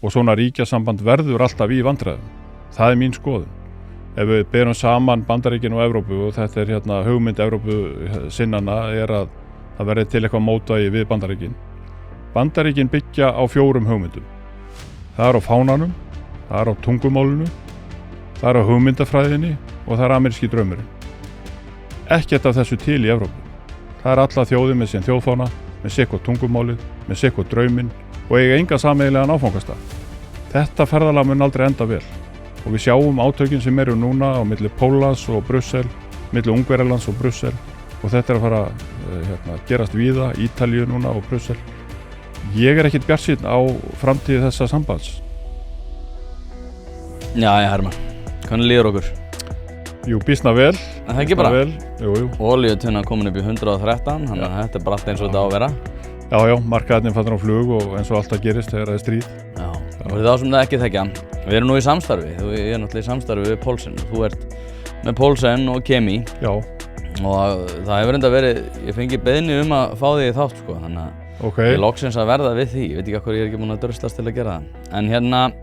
og svona ríkjasamband verður alltaf í vandræðum. Það mín skoðun. Ef við berum saman Bandaríkin og Evrópu, og þetta hugmynd Evrópu sinnanna að það verði til eitthvað mótvægi við Bandaríkin. Bandaríkin byggja á 4 hugmyndum. Það á fánanum, það á tungumálinu, það á hugmyndafræðinni og það ameríski draumurinn. Ekkert af þessu til í Evrópu. Það alla þjóðir með sinn þjóðfána, með sitt tungumálið, með sitt drauminn og eiga enga sameiginlegan áfangastað. Þetta ferðalag mun aldrei enda vel. Og við sjáum átökin sem eru núna á milli Póllands og Brussel, milli Ungverjalands og Brussel og þetta að fara gerast víða, Ítalíu núna og Brussel. Ég ekkert bjartsýnn á framtíð þessa sambands. Já, Hermann, hvernig líður okkur? Jú, býsna vel. Það ekki bara? Vel, jú. Olíutunna komin upp í 113, þannig að þetta bara allt eins og þetta á að vera. Já, markaðarnir fannir á flug og eins og alltaf gerist þegar það er stríð. Já, og þá sem það ekki þekkja. Við erum nú í samstarfi, ég er náttúrulega í samstarfi við Poulsen. Þú ert með Poulsen og Kemi. Já. Og það hefur enda verið, ég fengi beiðni að fá þig í þátt sko, þannig að ég loksins að verða við því. Ég veit ekki af hverju ég er ekki búinn að dröslast til að gera það. En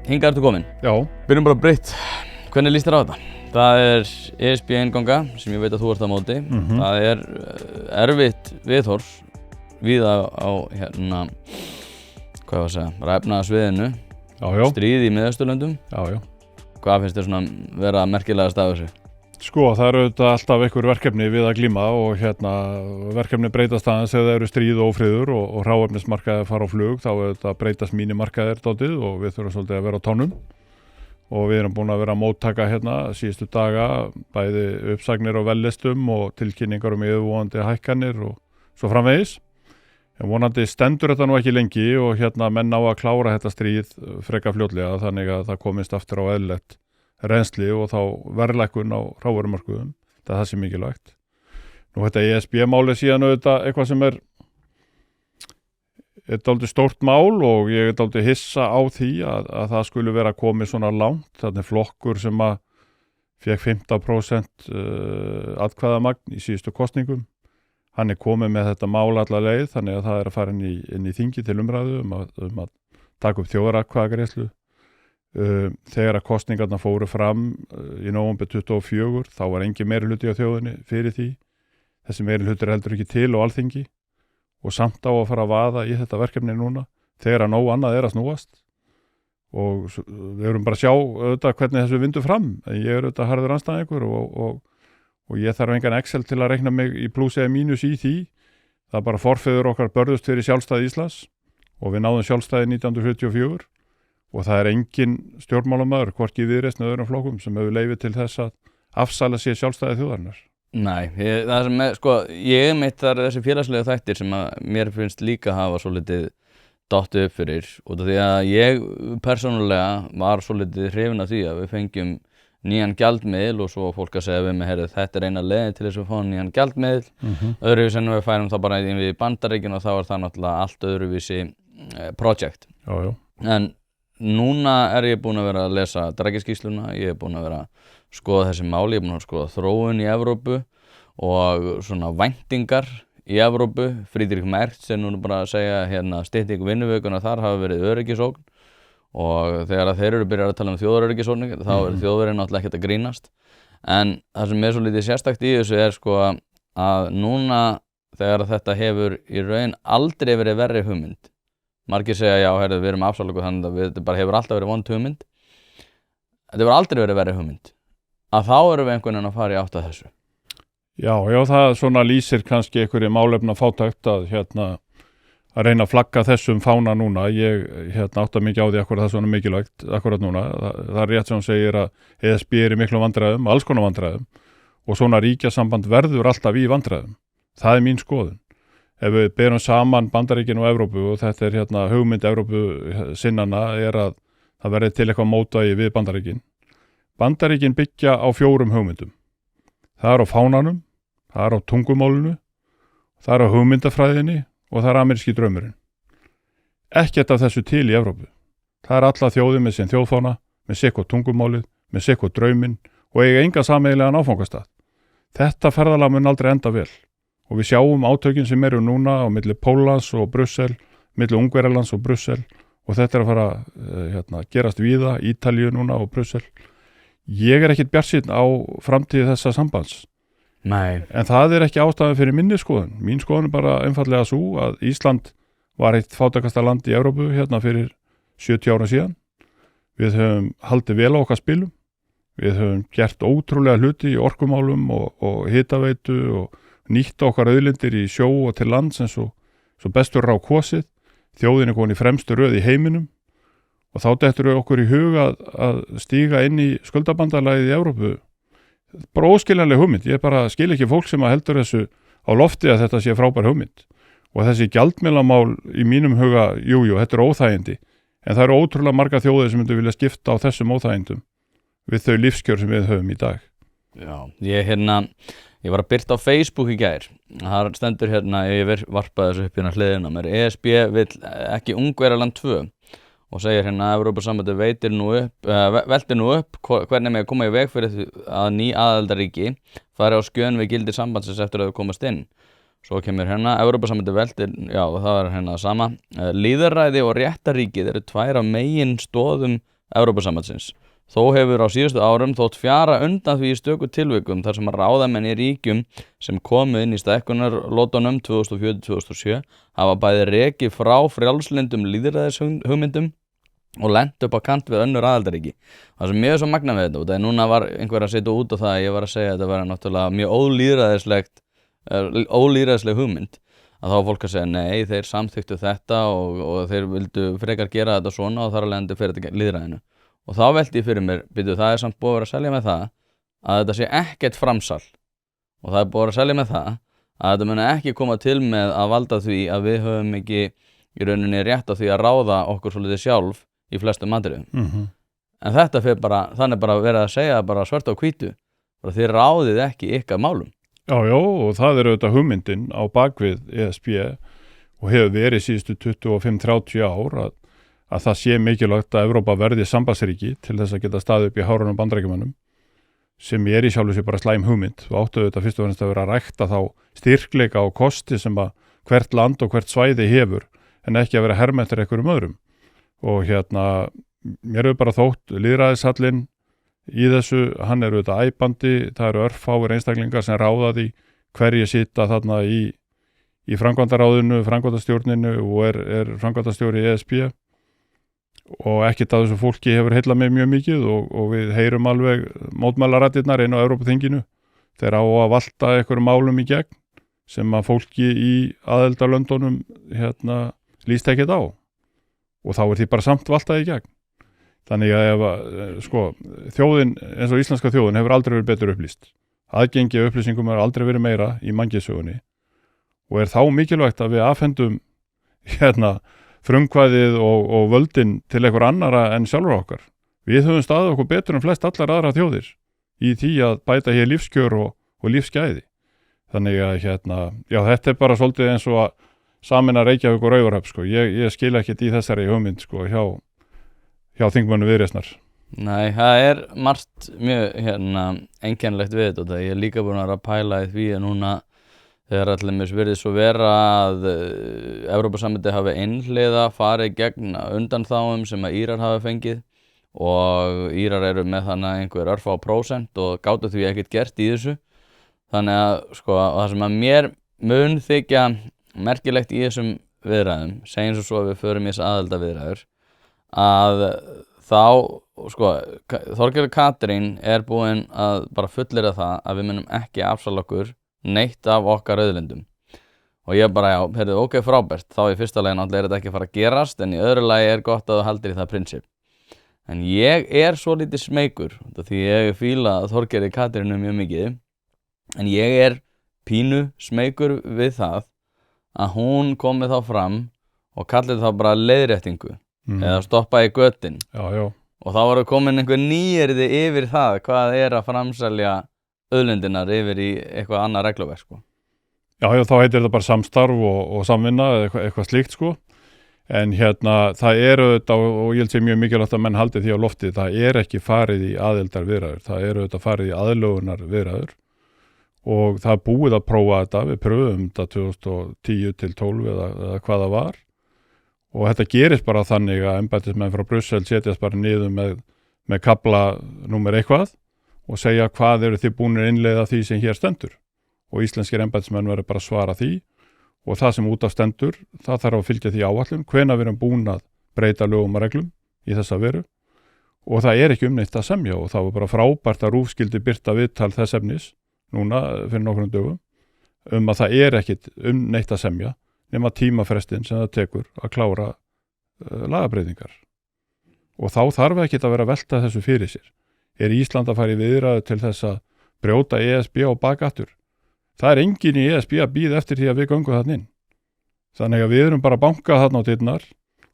hingað ertu komin. Já. Byrjum bara breytt. Hvernig líst þér á þetta? Það er ESB-innganga sem ég veit að þú ert á móti. Það er erfitt viðhorf víða á hvað var að segja, efnahagssviðinu. Stríð í Miðausturlöndum. Hvað finnst þér vera merkilegast af þessu? Sko, það eru auðvitað alltaf einhver verkefni við að glíma og verkefni breytast aðeins þegar það eru stríð og ófriður og hráefnismarkaðir fara á flug, þá auðvitað breytast mínimarkaðir dálítið og við þurfum svolítið að vera á tánum. Og við erum búin að vera að móttaka síðustu daga, bæði uppsagnir á vellistum og tilkynningar yfirvofandi hækkanir og svo framvegis. En vonandi stendur þetta nú ekki lengi og menn á að klára þetta stríð frekar fljótlega þannig að það komist aftur á eðlilegt reynsli og þá verðlækkun á hrávörumörkuðum. Það er það sem mikilvægt. Nú þetta ESB-máli síðan auðvitað eitthvað sem er dálítið stórt mál og ég er dálítið hissa á því að það skulle vera komið svona langt. Þannig flokkur sem að fékk 15% atkvæðamagn í síðustu kosningum. Hann er komið með þetta mál alla leið þannig að það er að fara inn í þingi til umræðu um að taka upp þjóðaratkvæðagreiðslu. Þegar að kosningarnar fóru fram í nóvember 24 þá var engin meirihluti á þjóðinni fyrir því. Þessi meirihluti er heldur ekki til á Alþingi og samt á að fara að vaða í þetta verkefni núna þegar að nóg annað er að snúast. Og við erum bara að sjá auðvitað hvernig þessu vindur fram. Ég er auðvitað harður andstæðingur og ég þarf engan Excel til að reikna mig í plús eða mínus í því. Það bara forfeður okkar börðust fyrir sjálfstæði Íslands og við náðum sjálfstæði 1974 og það er engin stjórnmálamaður, hvorki í Viðreisn eða öðrum flokkum sem hefur leyfi til þess að afsala sér sjálfstæði þjóðarinnar. Nei, það sem ég mitt þar þessi félagslega þættir sem að mér finnst líka hafa svolítið dottið upp fyrir út af því að ég persónulega var svolítið hrifinn af því að við fengjum nýjan gjaldmiðil og svo fólk að segja við mig, þetta er eina leiðin til þess að fá nýjan gjaldmiðil. Öðruvísi en við færum það bara inn við Bandaríkin og þá er það náttúrulega allt öðruvísi projekt. En núna er ég búinn að vera að lesa Draghi-skýrsluna, ég er búinn að vera að skoða þessi máli, ég er búinn að skoða þróun í Evrópu og svona væntingar í Evrópu. Friedrich Merz er núna bara að segja stytting vinnuvikuna þar hafi verið öryggisógn og þegar þeir eru byrjað að tala um þjóðaröryggisógn þá er þjóðverðin náttúrulega ekkert að grínast. En það sem er svo lítið sérstakt í þessu er sko að núna þegar þetta hefur í raun aldrei verið verri hugmynd. Margir segja, já, við erum afsalagu þannig að þetta bara hefur alltaf verið vond hugmynd. Þetta hefur aldrei verið verri hugmynd. Að þá erum við einhvern veginn að fara í átt að þessu. Já, það svona lýsir kannski einhverju málefna fátækt að reyna að flagga þessum fána núna. Ég átta mikið á því akkur það er svona mikilvægt akkurat núna. Það er rétt sem hún segir að ESB er í miklu vandræðum, alls konar vandræðum og svona ríkjasamband verður alltaf í vandræðum. Það er mín skoðun. Ef við berum saman Bandaríkin og Evrópu og þetta er hugmynd Evrópu sinnanna að það verði til eitthvað mótvægi við Bandaríkin. Bandaríkin byggja á 4 hugmyndum. Það á fánanum, það á tungumálinu, það á hugmyndafræðinni og það ameríski draumurinn. Ekkert af þessu til í Evrópu. Það alla þjóðir með sinn þjóðfána, með sitt tungumálið, með sitt drauminn og eiga enga sameiginlegan áfangastað. Þetta ferðalag mun aldrei enda vel. Og við sjáum átökin sem eru núna á milli Póllands og Brussel, milli Ungverjalands og Brussel og þetta að fara gerast víða, Ítalíu núna og Brussel. Ég ekkit bjartsýnn á framtíð þessa sambands. Nei. En það ekki ástæðan fyrir minni skoðun. Mín skoðun bara einfallega svo að Ísland var eitt fátækasta land í Evrópu fyrir 70 ára síðan. Við höfum haldið vel á okkar spilum. Við höfum gert ótrúlega hluti í orkumálum og hitaveitu og nýtt okkar auðlindir í sjó og til lands eins og svo bestur á kosið. Þjóðin komin í fremstu röð í heiminum og þá dettur okkur í huga að stíga inn í skuldabandalagið í Evrópu. Bara óskiljanleg hugmynd. Ég bara skil ekki fólk sem heldur þessu á lofti að þetta sé frábær hugmynd. Og þessi gjaldmiðlamál í mínum huga, jú, þetta óþægindi. En það ótrúlega marga þjóðir sem myndu vilja skipta á þessum óþægindum við þau lífskjör sem við höfum í dag. Já, ég var að birta á Facebook í gær. Það stendur ég varpaði þessu upp hliðina mér. ESB vill ekki Ungverjaland 2 og segir að Evrópusambandið veltir nú upp hvernig með að koma í veg fyrir að ný aðildarríki fari á skjön við gildi sambandsins eftir að þau komast inn. Svo kemur Evrópusambandið veltir, já það sama. Lýðræði og réttaríkið eru tvær af megin stoðum Evrópusambandsins. Þó hefur á síðustu árum þótt fjara undan því í stöku tilvikum þar sem ráðamenn í ríkjum sem komu inn í stækkunarlótunum 2004-2007 hafa bæði rekið frá frjálslyndum lýðræðishugmyndum og lent upp á kant við önnur aðildarríki. Það sem mjög svo magna við þetta, og núna var einhver að setja út á það að ég var að segja að þetta var náttúrulega mjög ólýðræðisleg hugmynd, að þá var fólk að segja nei, þeir samþyktu þetta og þeir vildu frekar gera þetta svona og þar að leiðandi fyrir þetta lýðræðinu. Og þá velti ég fyrir mér, það samt búið að vera að selja með það að þetta sé ekkert framsal og það búið að selja með það að þetta muni ekki koma til með að valda því að við höfum ekki í rauninni rétt á því að ráða okkur svolítið sjálf í flestum atriðum. En þetta þannig bara verið að segja bara svart á hvítu, bara þið ráðið ekki ykkar málum. Já, og það auðvitað hugmyndin á bakvið ESB og hefur verið síðustu 25-30 ár að það sé mikilvægt að Evrópa verði sambandsríki til þess að geta staðið upp í hárunum Bandaríkjamönnum sem í sjálfu sér bara slæm hugmynd og áttu auðvitað fyrst og fremst að vera að rækta þá styrkleika og kosti sem að hvert land og hvert svæði hefur en ekki að vera herma eftir einhverjum öðrum. Og mér hefur bara þótt lýðræðishallinn í þessu, hann auðvitað æpandi, það eru örfáir einstaklingar sem ráða því hverjir sitja þarna í framkvæmdaráðinu, framkvæmdastjórninu og er framkvæmdastjóri ESB og ekkert að þessu fólki hefur heillað mig mjög mikið og við heyrum alveg mótmælaraddirnar inn á Evrópuþinginu þeir á að valta einhverjum málum í gegn sem að fólki í aðildarlöndunum líst ekkert á og þá því bara samt valtað í gegn. Þannig að þjóðin eins og íslenska þjóðin hefur aldrei verið betur upplýst. Aðgengi að upplýsingum hefur aldrei verið meira í mannkynssögunni og þá mikilvægt að við afhendum frumkvæðið og völdin til einhver annara en sjálfur okkar. Við höfum staðið okkur betur en flest allar aðra þjóðir í því að bæta hér lífskjör og lífsgæði. Þannig að já, þetta bara svolítið eins og að sameina Reykjavík og Raufarhöfn. Ég skil ekkert í þessari hugmynd hjá þingmönnum Viðreisnar. Nei, það margt mjög einkennilegt við þetta. Ég líka búin að pæla í því að núna þegar allir virðið svo vera að Evrópusambandið hafi einhliða farið gegn undanþágum sem að Írar hafi fengið og Írar eru með þannig einhver örfá prósent og gátu því ekkert gert í þessu. Þannig að það sem að mér mun þykja merkilegt í þessum viðræðum, segjum svo að við förum í þess aðildarviðræður, að þá Þorgerður Katrín búin að bara fullyrða það að við munum ekki afsala okkur neitt af okkar auðlindum og ég bara ok, frábært, þá í fyrsta lagi náttúrulega þetta ekki að fara að gerast en í öðru lagi gott að þú haldir í það prinsip. En ég svo lítið smeykur því ég fíla Þorgerði Katrínu mjög mikið en ég pínu smeykur við það að hún komi þá fram og kallir þá bara leiðréttingu eða stoppa í götin og þá var komin einhver nýyrði yfir það hvað að framselja auðlindinar yfir í eitthvað annað regluverk. Já, þá heitir þetta bara samstarf og samvinna eða eitthvað slíkt en það auðvitað og ég held sé mjög mikilvægt að menn haldi því á lofti, það ekki farið í aðildarviðræður, það auðvitað farið í aðlögunarviðræður og það búið að prófa þetta, við pröfum þetta 2010 til 12 eða hvað það var og þetta gerist bara þannig að embættismenn frá Brussel setjast bara niður með kafla númer eitthvað og segja hvað eru þið búinir innleiða því sem hér stendur og íslenskir embættismenn verður bara að svara því og það sem út af stendur, það þarf að fylgja því áætlun, hvenær við erum búin að breyta lögum og reglum í þessa veru og það er ekki neitt að semja og það var bara frábært að RÚV skyldi birta viðtal þess efnis núna fyrir nokkrum dögum að það er ekkit neitt að semja nema tímafrestin sem það tekur að klára lagabreytingar og þá þarf ekki að vera að velta þessu fyrir sér. Er Ísland að fara í viðræðu til þess að brjóta ESB á bakaftur? Það er enginn í ESB að bíða eftir því að við göngum þarna inn. Þannig að við erum bara að banka þarna á dyrnar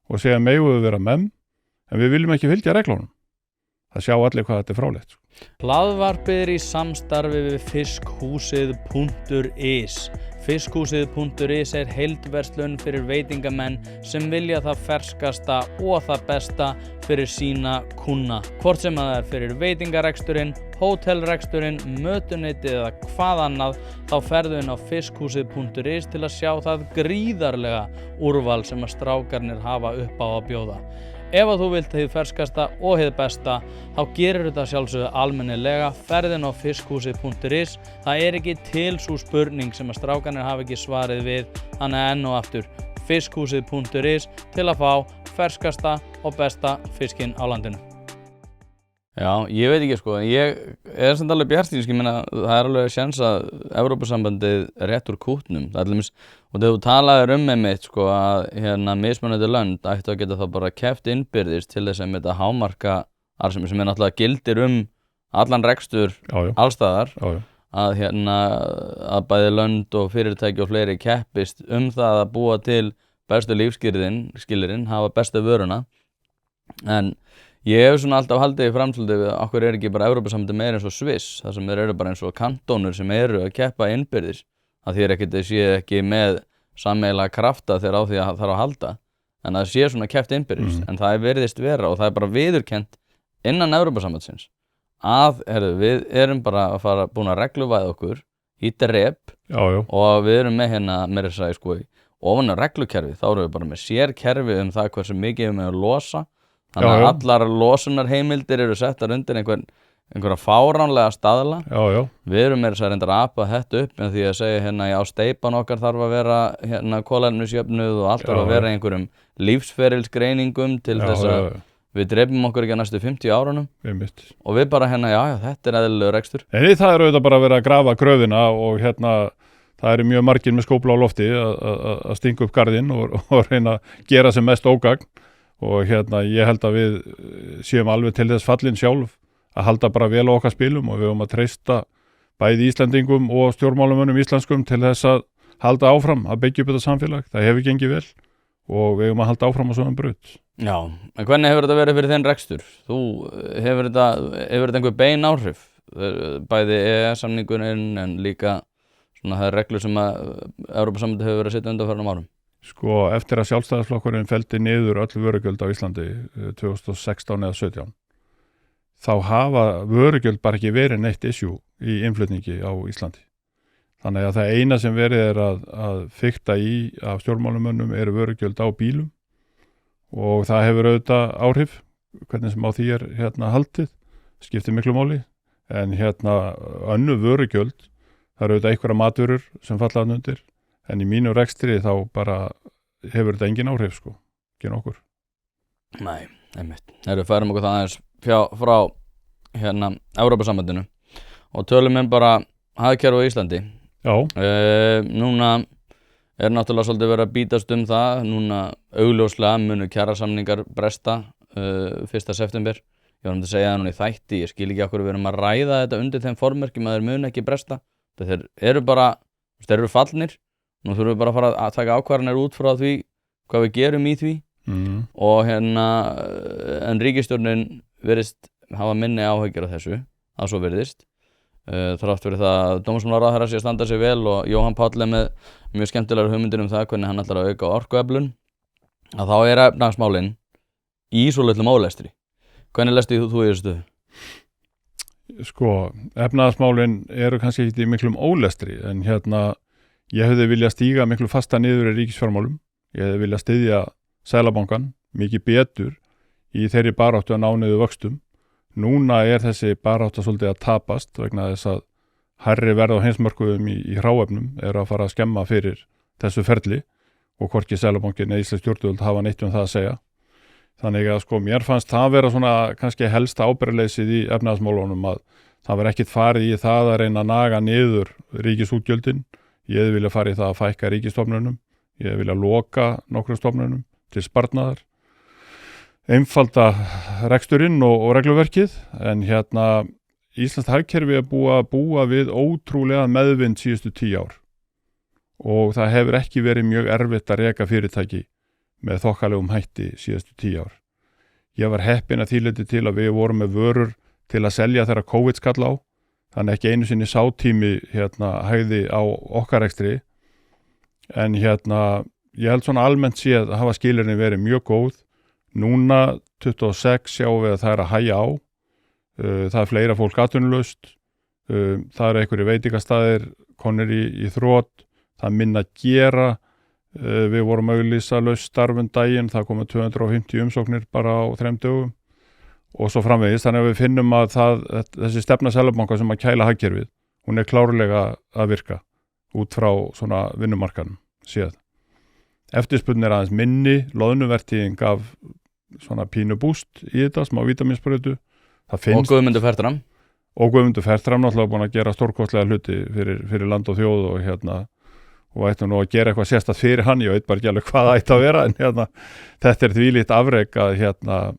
og segja megum við vera en við viljum ekki fylgja reglunum. Það sjá allir hvað þetta er frálegt. Hlaðvarpið er í samstarfi við fiskhúsið.is. Fiskhúsið.is er heildverslun fyrir veitingamenn sem vilja það ferskasta og það besta fyrir sína kúnna. Hvort sem það er fyrir veitingareksturinn, hótelreksturinn, mötuneytið eða hvað annað, þá ferðu inn á fiskhúsið.is til að sjá það gríðarlega úrval sem að strákarnir hafa upp á að bjóða. Ef að þú vilt hið ferskasta og hið besta, þá gerir þetta sjálfsögðu almennilega, ferðin á fiskhúsið.is. Það er ekki til sú spurning sem að strákarnir hafa ekki svarið við, þannig að enn og aftur fiskhúsið.is til að fá ferskasta og besta fiskinn á landinu. Já, ég veit ekki sko, ég er samt alveg bjartýnsk, ég meina það er alveg sjens að Evrópusambandið er rétt úr kútnum, það er alveg og þegar þú talaðir einmitt sko að mismunandi lönd ættu að geta þá bara keppt innbyrðis til þess að þetta hámarka arðsemi sem er náttúrulega gildir allan rekstur allstaðar, að að bæði lönd og fyrirtæki og fleiri keppist það að búa til bestu lífsskilyrðin, hafa bestu vöruna, en ég hef svona alltaf haldið í framsöldu við okkur er ekki bara Evrópusambandið meira eins og Sviss, þar sem þeir eru bara eins og kantónur sem eru að keppa innbyrðis, að því þeir séu ekki með sameiginlega krafta þegar á því að þarf að halda, en það sé svona keppt innbyrðis, en það er virðist vera og það er bara viðurkennt innan Evrópusambandsins að við erum bara að fara búin að regluvæða okkur í drep og við erum með meira að segja sko ofan á reglukerfi, þá erum við bara með sérkerfi það hversu mikið við með að losa. Þannig að allar losunarheimildir eru settar undir einhverja fáránlega staðla. Við erum meira að reyndar að apa þetta upp en því að segja já, steypan okkar þarf að vera kolefnisjöfnuð og allt þarf að vera einhverjum lífsferilsgreiningum til þess að við drefum okkur ekki að næstu 50 árunum og við bara já, þetta er eðlilegur rekstur. En það er auðvitað bara að vera að grafa gröfina og það eru mjög margir með skópla á lofti að stinga upp garðinn og reyna að gera sem mest ógagn. Og ég held að við séum alveg til þess fallin sjálf að halda bara vel á okkar spilum og við höfum að treysta bæði Íslendingum og stjórnmálamönnum íslenskum til þess að halda áfram að byggja upp þetta samfélag. Það hefur gengið vel og við höfum að halda áfram á svona braut. Já, en hvernig hefur þetta verið fyrir þinn rekstur? Þú hefur þetta einhver bein áhrif? Bæði EES-samningurinn en líka svona það reglur sem að Evrópusambandið hefur verið að setja undanfarnum árum. Sko, eftir að Sjálfstæðisflokkurinn felldi niður öll vörugjöld á Íslandi 2016 eða 17, þá hafa vörugjöld bara ekki verið neitt issue í innflutningi á Íslandi. Þannig að það eina sem verið er að fikta í af stjórnmálamönnum eru vörugjöld á bílum og það hefur auðvitað áhrif, hvernig sem á því er haldið, skiptir miklu máli, en önnu vörugjöld, það eru auðvitað einhverja matvörur sem falla þarna undir. En í mínu rekstri þá bara hefur þetta engin áhrif sko, ekki nokkur. Nei, einmitt. Við færum okkur það aðeins frá Evrópusambandinu og tölum bara hagkerfi á Íslandi. Núna er náttúrulega svolítið verið að bítast það, núna augljóslega munu kjarasamningar bresta 1. september. Ég var að segja það núna í þætti, ég skil ekki okkur við erum að ræða þetta undir þeim formerkjum að þeir munu ekki bresta. Þeir eru fallnir. Nú þurfum við bara að fara að taka ákvarðanir út frá því hvað við gerum í því og en ríkisstjórnin virðist hafa minni áhyggjur af þessu, að svo virðist. Þrátt fyrir það að dómsmálaráðherra sé að standa sig vel og Jóhann Páll er með mjög skemmtilegar hugmyndir það hvernig hann ætlar að auka orkuöflun, að þá er efnahagsmálin í svo litlum ólestri. Hvernig lestu þú í þessu stöðu? Sko, efnahagsmálin eru kannski ekki í miklum ólestri en ég hefði viljað stíga miklu fasta niður í ríkisfjármálum. Ég hefði viljað styðja Seðlabankann mikið betur í þeirri baráttu að ná niður vöxtum. Núna þessi barátta svolítið að tapast vegna þess að hærri verð á heimsmörkuðum í hráefnum að fara að skemma fyrir þessu ferli og hvorki Seðlabankinn eða íslensk stjórnvöld hafa neitt það að segja. Þannig að sko mér fannst það vera svona kannski helsta ábyrgðarleysið í efnahagsmálunum að það var ekkit farið í það að reyna að naga niður ríkisútgjöldin. Ég hefði viljað fara í það að fækka ríkisstofnunum, ég hefði viljað loka nokkrum stofnunum til sparnaðar, einfalda reksturinn og regluverkið, en Íslands hagkerfi búa við ótrúlega meðvind síðustu 10 ár og það hefur ekki verið mjög erfitt að reka fyrirtæki með þokkalegum hætti síðustu 10 ár. Ég var heppinn að því leyti til að við vorum með vörur til að selja þegar COVID skall á, þannig ekki einu sinni sátími hægði á okkar rekstri, en ég held svona almennt séð að hafa skilyrðin verið mjög góð. Núna 26 sjáum við að það að hægja á, það fleira fólk atvinnulaust, það einhverjir veitingastæðir konur í þrot, það minna að gera, við vorum að auglýsa laust starfum daginn, það komu 250 umsóknir bara á 3 dögum og svo framvegis, þannig að við finnum að þessi stefna Seðlabanka sem að kæla hagkerfið, hún klárlega að virka út frá svona vinnumarkanum séð. Eftirspurnin aðeins minni, loðnuvertíðin gaf svona pínu búst í þetta, smá vítamínsprautu. Og Guðmundur Fertram. Og Guðmundur Fertram náttúrulega búin að gera stórkostlega hluti fyrir land og þjóð og ættum nú að gera eitthvað sérstætt fyrir hann, ég veit bara ekki alveg hvað það ætti að vera, en þetta þvílíkt afrek að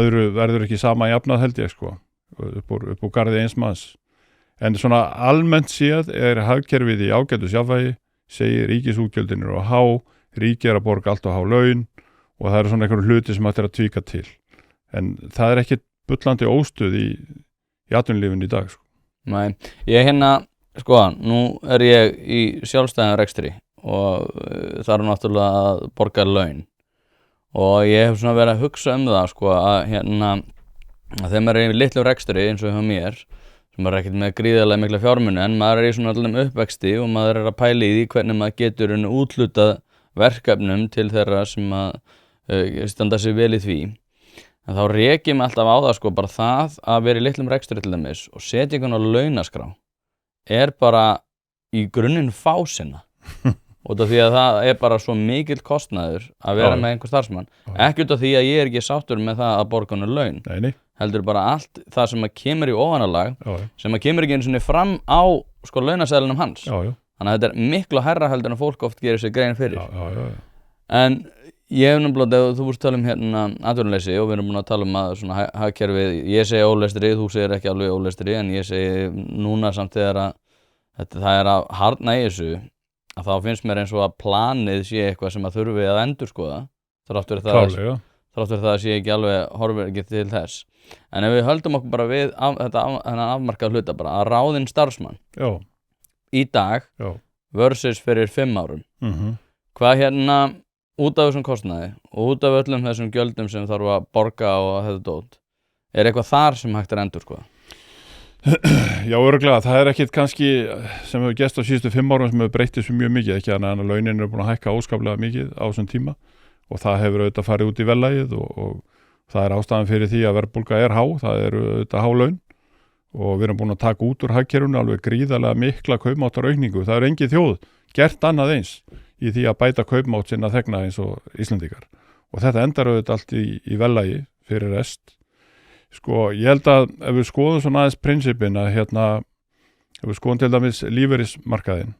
öðru verður ekki sama jafnað held ég sko, upp úr garði eins manns. En svona almennt séð hagkerfið í ágætu sjálfvægi, segir ríkisútgjöldin og há, ríki að borga allt og há laun og það eru svona einhverju hluti sem þetta að tvíka til. En það ekki bullandi óstuð í atvinnulífinu í dag sko. Nei, ég sko, nú ég í sjálfstæðan rekstri og það eru náttúrulega að borga laun og ég hef svona verið að hugsa það sko að að þegar maður í litlu rekstri eins og hjá mér sem maður ekkert með gríðarlega mikla fjármuni en maður í svona allum uppvexti og maður að pæla í því hvernig maður getur úthlutað verkefnum til þeirra sem að standa sig vel í því. En þá reki mig alltaf á það sko bara það að vera í litlum rekstri til dæmis og setja einhvern á launaskrá bara í grunninn fásinna út af því að það bara svo mikill kostnaður að vera með einhver starfsmann. Ekki út af því að ég ekki sáttur með það að borga hann laun. Nei. Heldur bara allt það sem að kemur í ofanalag sem að kemur ekki einu sinni fram á sko launaseðlinum hans. Já. Þannig að þetta miklu hærra heldur en að fólk oft gerir sér grein fyrir. Já. En ég hef náttúrulega, þú vorst að tala atvinnuleysi og við erum búin að tala að svona hagkerfið, ég segi ólestri, þú segir ekki alveg ólestri, en ég segi núna samt þegar að það að harðna í þessu, að þá finnst mér eins og að planið sé eitthvað sem að þurfi að endurskoða, þrátt fyrir það að sé ekki alveg horfir ekki til þess. En ef við höldum okkur bara við þennan afmarkað hluta bara, að ráðinn starfsmann í dag versus fyrir 5 árum, hvað út af þessum kostnaði og út af öllum þessum gjöldum sem þarf að borga og þetta dót, eitthvað þar sem hægt að endurskoða? Já, örugglega, það ekkit kannski sem hefur gerst á síðustu 5 árum sem hefur breyttið svo mjög mikið, ekki annað en að launin búin að hækka óskaplega mikið á þessum tíma og það hefur auðvitað farið út í verðlagið og það ástæðan fyrir því að verðbólga há, það eru auðvitað há laun og við erum búin að taka út úr hagkerfinu alveg gríðarlega mikla kaupmáttaraukningu. Það engin þjóð gert annað eins í því að bæta kaupmátt sinna þegna eins og Íslendingar og þetta endar auðvitað allt í verðlagi fyrir rest. Sko, ég held að ef við skoðum svona aðeins prinsipin að ef við skoðum til dæmis lífeyrismarkaðinn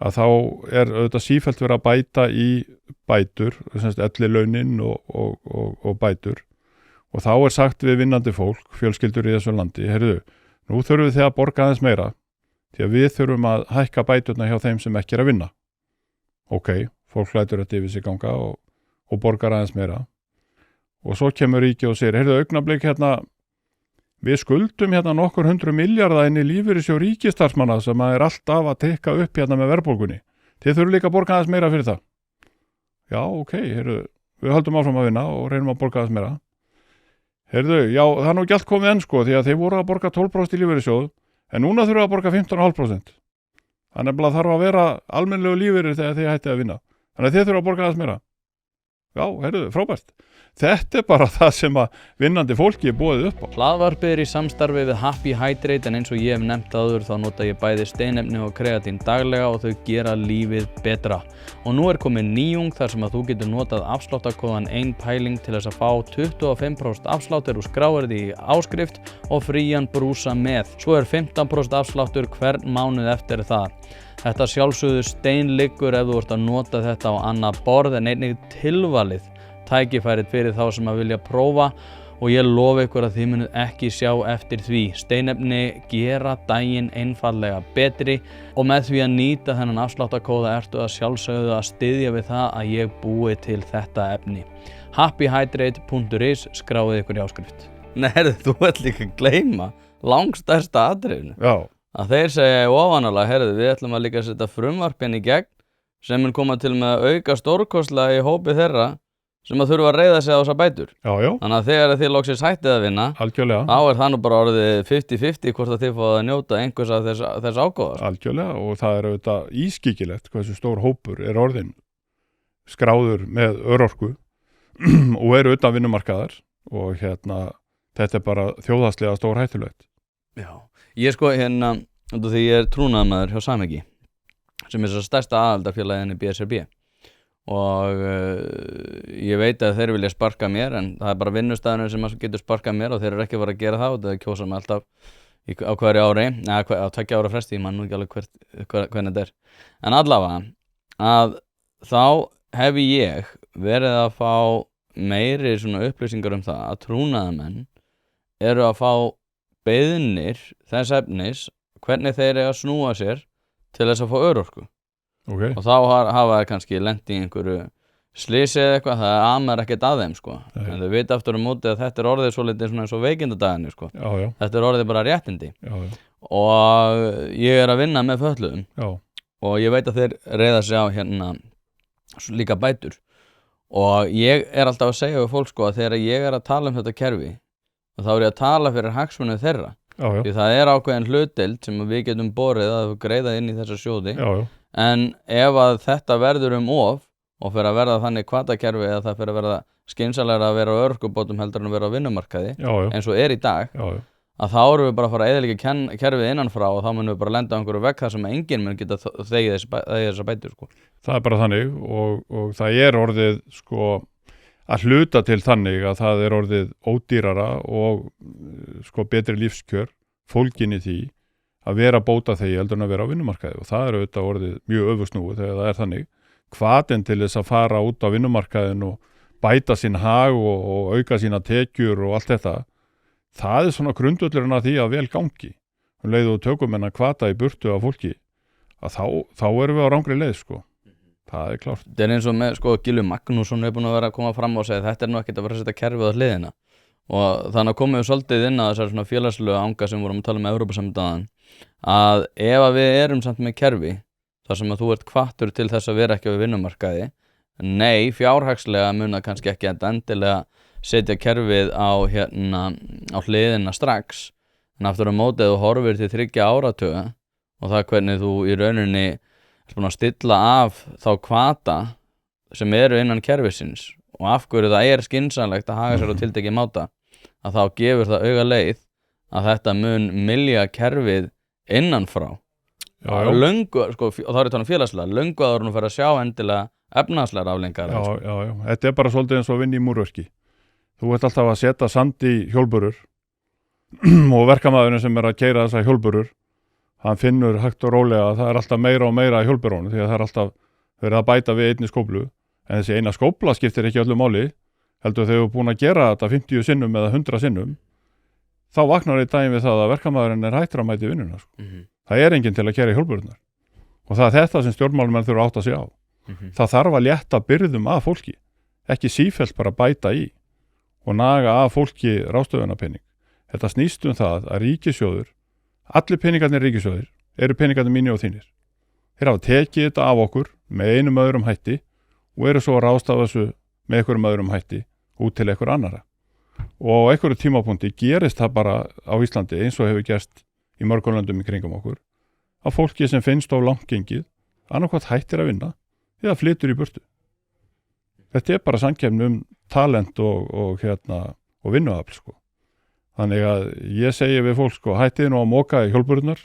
að þá auðvitað sífellt verið að bæta í bætur, ellilaunin og bætur og þá sagt við vinnandi fólk, fjölskyldur í þessu landi, heyrðu, nú þurfum við að borga aðeins meira því að við þurfum að hækka bæturna hjá þeim sem ekki að vinna. Ok, fólk lætur þetta yfir sig ganga og borgar aðeins meira og svo kemur ríki og segir, heyrðu, augnablik við skuldum nokkur 100 milljarða inn í lífeyrissjóð ríkisstarfsmanna sem alltaf að tekka upp með verðbólgunni. Þið þurfum líka að borga aðeins meira fyrir það. Já, ok, heyrðu, við höldum áfram að vinna og reynum að borga aðeins meira. Heyrðu, já, það er nú ekki allt komið enn sko, því að þeir voru að borga 12% í lífeyrissjóð, en núna þurfum að borga 15,5%. Þannig að þarf að vera almennlegu lífeyrir þegar þið hættið að vinna. Þannig að þið þurfum að borga aðeins meira. já, frábært. Þetta bara það sem að vinnandi fólki er boðið upp á. Hlaðvarpið í samstarfi við Happy Hydrate en eins og ég hef nefnt áður þá nota ég bæði steinefni og kreatín daglega og þau gera lífið betra. Og nú komin nýjung þar sem að þú getur notað afsláttarkóðan 1pæling til þess að fá 25% afsláttur úr skráirði í áskrift og frían brúsa með. Svo 15% afsláttur hvern mánuð eftir það. Þetta sjálfsögðu steinliggur ef þú ert að nota þetta á annað borð en einnig tilvalið tækifærið fyrir þá sem að vilja prófa og ég lofa ykkur að þið munið ekki sjá eftir því. Steinefni gera daginn einfaldlega betri og með því að nýta þennan afsláttarkóða ertu að sjálfsögðu að styðja við það að ég búi til þetta efni. happyhydrate.is skráið ykkur í áskrift. Nei, þú ert líka að gleyma langstærsta atriðinu. Já. Að þeir segja ofanalega, við ætlum að líka setja frumvarpinn í gegn sem mun koma til með að auka stórkostlega í hópi þeirra sem að þurfa að reiða sig á þessar bætur. Já, já. Þannig að þegar þið loksins hættið að vinna, algjörlega. Þá það nú bara orðið 50-50 hvort að þið fáið að njóta einhvers af þess ágóða. Algjörlega, og það auðvitað ískikilegt hversu stór hópur orðinn skráður með örorku og utan vinnumarkaðar og þetta bara þjóðhagslega stór hættulegt. Já, ég því ég trúnaðarmaður hjá Samhyggi sem þess stærsta aðildarfélaginu BSRB og ég veit að þeir vilja sparka mér en það bara vinnustæðunum sem getur sparkað mér og þeir eru ekki að gera það og það kjósa mig alltaf á hverju ári á 2 ára fresti, ég man nú ekki alveg hvernig þetta en allavega að þá hef ég verið að fá meiri svona upplýsingar það að trúnaðarmenn eru að fá beiðnir þess efnis hvernig þeir eiga að snúa sér til þess að fá örorku. Okay. Og þá hafa þær kannski lent í einhverju slysi eða eitthvað, það amar ekkert að þeim sko. En þau vita aftur móti að þetta orðið svolítið svona eins og veikindadagarnir sko. Já, já. Þetta orðið bara réttindi. Já, já. Og ég að vinna með fötluðum. Já. Og ég veit að þeir reiða sig á líka bætur. Og ég alltaf að segja við fólk sko að þegar ég að tala þetta kerfi, þá ég að tala fyrir hagsmuni þeirra. Já, já. Því það ákveðin hlutdeild sem við getum borið að greiða inn í þessa sjóði. Já, já. En ef að þetta verður of og fyrir að verða þannig hvatakerfi eða það fyrir að verða skynsamlegra að vera á örorkubótum heldur en að vera á vinnumarkaði eins og í dag, að þá erum við bara að fara að eyðileggja kerfið innanfrá og þá munum við bara lenda á einhverju vegg þar sem enginn mun geta þegið þessar bætur sko. Það bara þannig og það orðið sko að hluta til þannig að það orðið ódýrara og sko betri lífskjör fólgin í því að vera bóta þegi heldur en að vera á vinnumarkaði og það auðvitað orðið mjög öfugsnúið þegar það þannig. Hvatinn til þess að fara út á vinnumarkaðin og bæta sín hag og auka sína tekjur og allt þetta, það svona grundvöllurinn að því að vel gangi. Leið og tökum hennar hvata í burtu af fólki, að þá erum við á rangri leið sko. Það klárt. Þetta eins og með sko Gylfi Magnússon búin að vera að koma fram og segja þetta nú ekkert að vera að setja kerfið á hliðina og þannig að komum við svolítið inn að þessar svona félagslegu anga sem vorum að tala með Evrópusambandið að ef að við erum samt með kerfi þar sem að þú ert hvattur til þess að vera ekki á vinnumarkaði, nei, fjárhagslega mun það kannski ekki endilega setja kerfið á hliðina strax, en aftur á móti þú horfir til 3 áratuga og það hvernig þú í rauninni er búin að stilla af þá hvata sem eru innan kerfisins og af hverju það skynsamlegt að haga sér á tiltekið máta, að þá gefur það auga leið að þetta mun mylja kerfið innanfrá. Löngu, sko, og þá talað félagslega, löngu áður nú fyrir að sjá endilega efnahagslegar afleiðingar. Já. Þetta bara svolítið eins og að vinna í múrverki. Þú ert alltaf að setja sand í hjólburur og verkamaðurinn sem að keyra þessa hjólburur, hann finnur hægt og rólega að það alltaf meira og meira í hjólburunum því að það alltaf verið að bæta við einni skóflu. En þessi eina skófla skiptir ekki öllu máli, heldur þegar þú er búin að gera þetta 50 sinnum eða 100 sinnum, þá vaknar í daginn við það að verkamaðurinn hættur að mæta í vinnuna. Sko. Það enginn til að keyra í hjólbururnar. Og það þetta sem stjórnmálamenn þurfa átt að sig á. Það þarf að létta byrðum af fólki, ekki sífellt bara bæta í og naga af fólki ráðstöfunarpening. Þetta snýst það að ríkissjóður, allir peningarnir ríkissjóðir, eru peningarnir mínir og þínir. Þeir hafa tekið þetta af okkur með einum öðrum hætti og eru svo að ráðstafa þessu með einhverjum öðrum hætti út til einhver annara. Og á einhverju tímapunkti gerist það bara á Íslandi eins og hefur gerst í mörgum löndum í kringum okkur, að fólki sem finnst of langt gengið, annarkvæmt hættir að vinna eða flytur í burtu. Þetta bara samkeppni talent og vinnuafl, sko. Þannig að ég segi við fólk, sko, hættið nú að moka í hjólbörurnar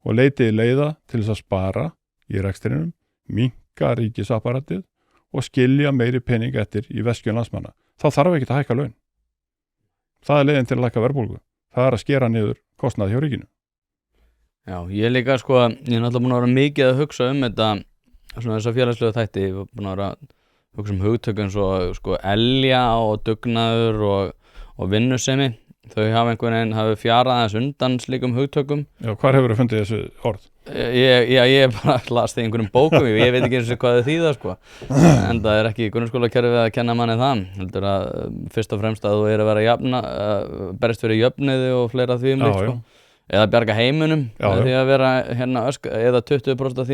og leitið leiða til þess að spara í rekstrinum, minnka ríkisapparatið og skilja meiri pening eftir í veskjun landsmanna. Þá þarf ekki að hækka laun. Það leiðin til að lækka verðbólgu. Það að skera niður kostnað hjá ríkinu. Já, ég líka, sko, ég náttúrulega búin að vera mikið að hugsa þetta, svona þess að félagslegu þætti, ég var búin að vera hugsa hugtök eins og, sko, elja og dugnaður og vinnusemi. Þau hafa einhvern veginn fjarað þess undan slíkum hugtökum. Já, hvar hefur þú fundið þessu orð? Ég bara las það í einhverjum bókum, ég veit ekki eins og hvað þau þýða, sko. En það ekki grunnskólakerfið að kenna manni það. Heldur að fyrst og fremst að þú að vera berist fyrir jöfnuði og fleira því líkt, sko. Eða bjarga heiminum, því að vera eða 20% af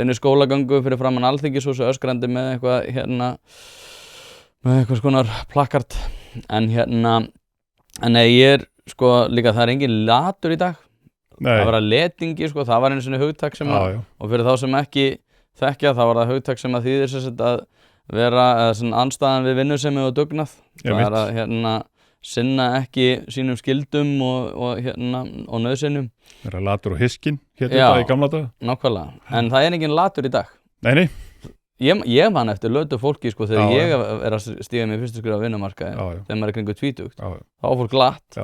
þinni skólagöngu fyrir framan Alþingishúsi öskrandi með eitthvað skonar plakkart. En nei, sko, líka það engin latur í dag. Nei. Það var að letingi, sko, það var einu sinni hugtak sem og fyrir þá sem ekki þekkja, það var það hugtak sem að þýðir sem að vera andstæðan við vinnusemi og dugnað. Það að sinna ekki sínum skildum og nauðsynjum. Vera latur og hiskin, þetta í gamla daga. Nákvæmlega, en það engin latur í dag. Nei. Ég man eftir lötu fólki, sko, þegar ég að stíga mig fyrstu skrifa á vinnumarkaði, þegar maður kringu 20, þá var fólk glatt.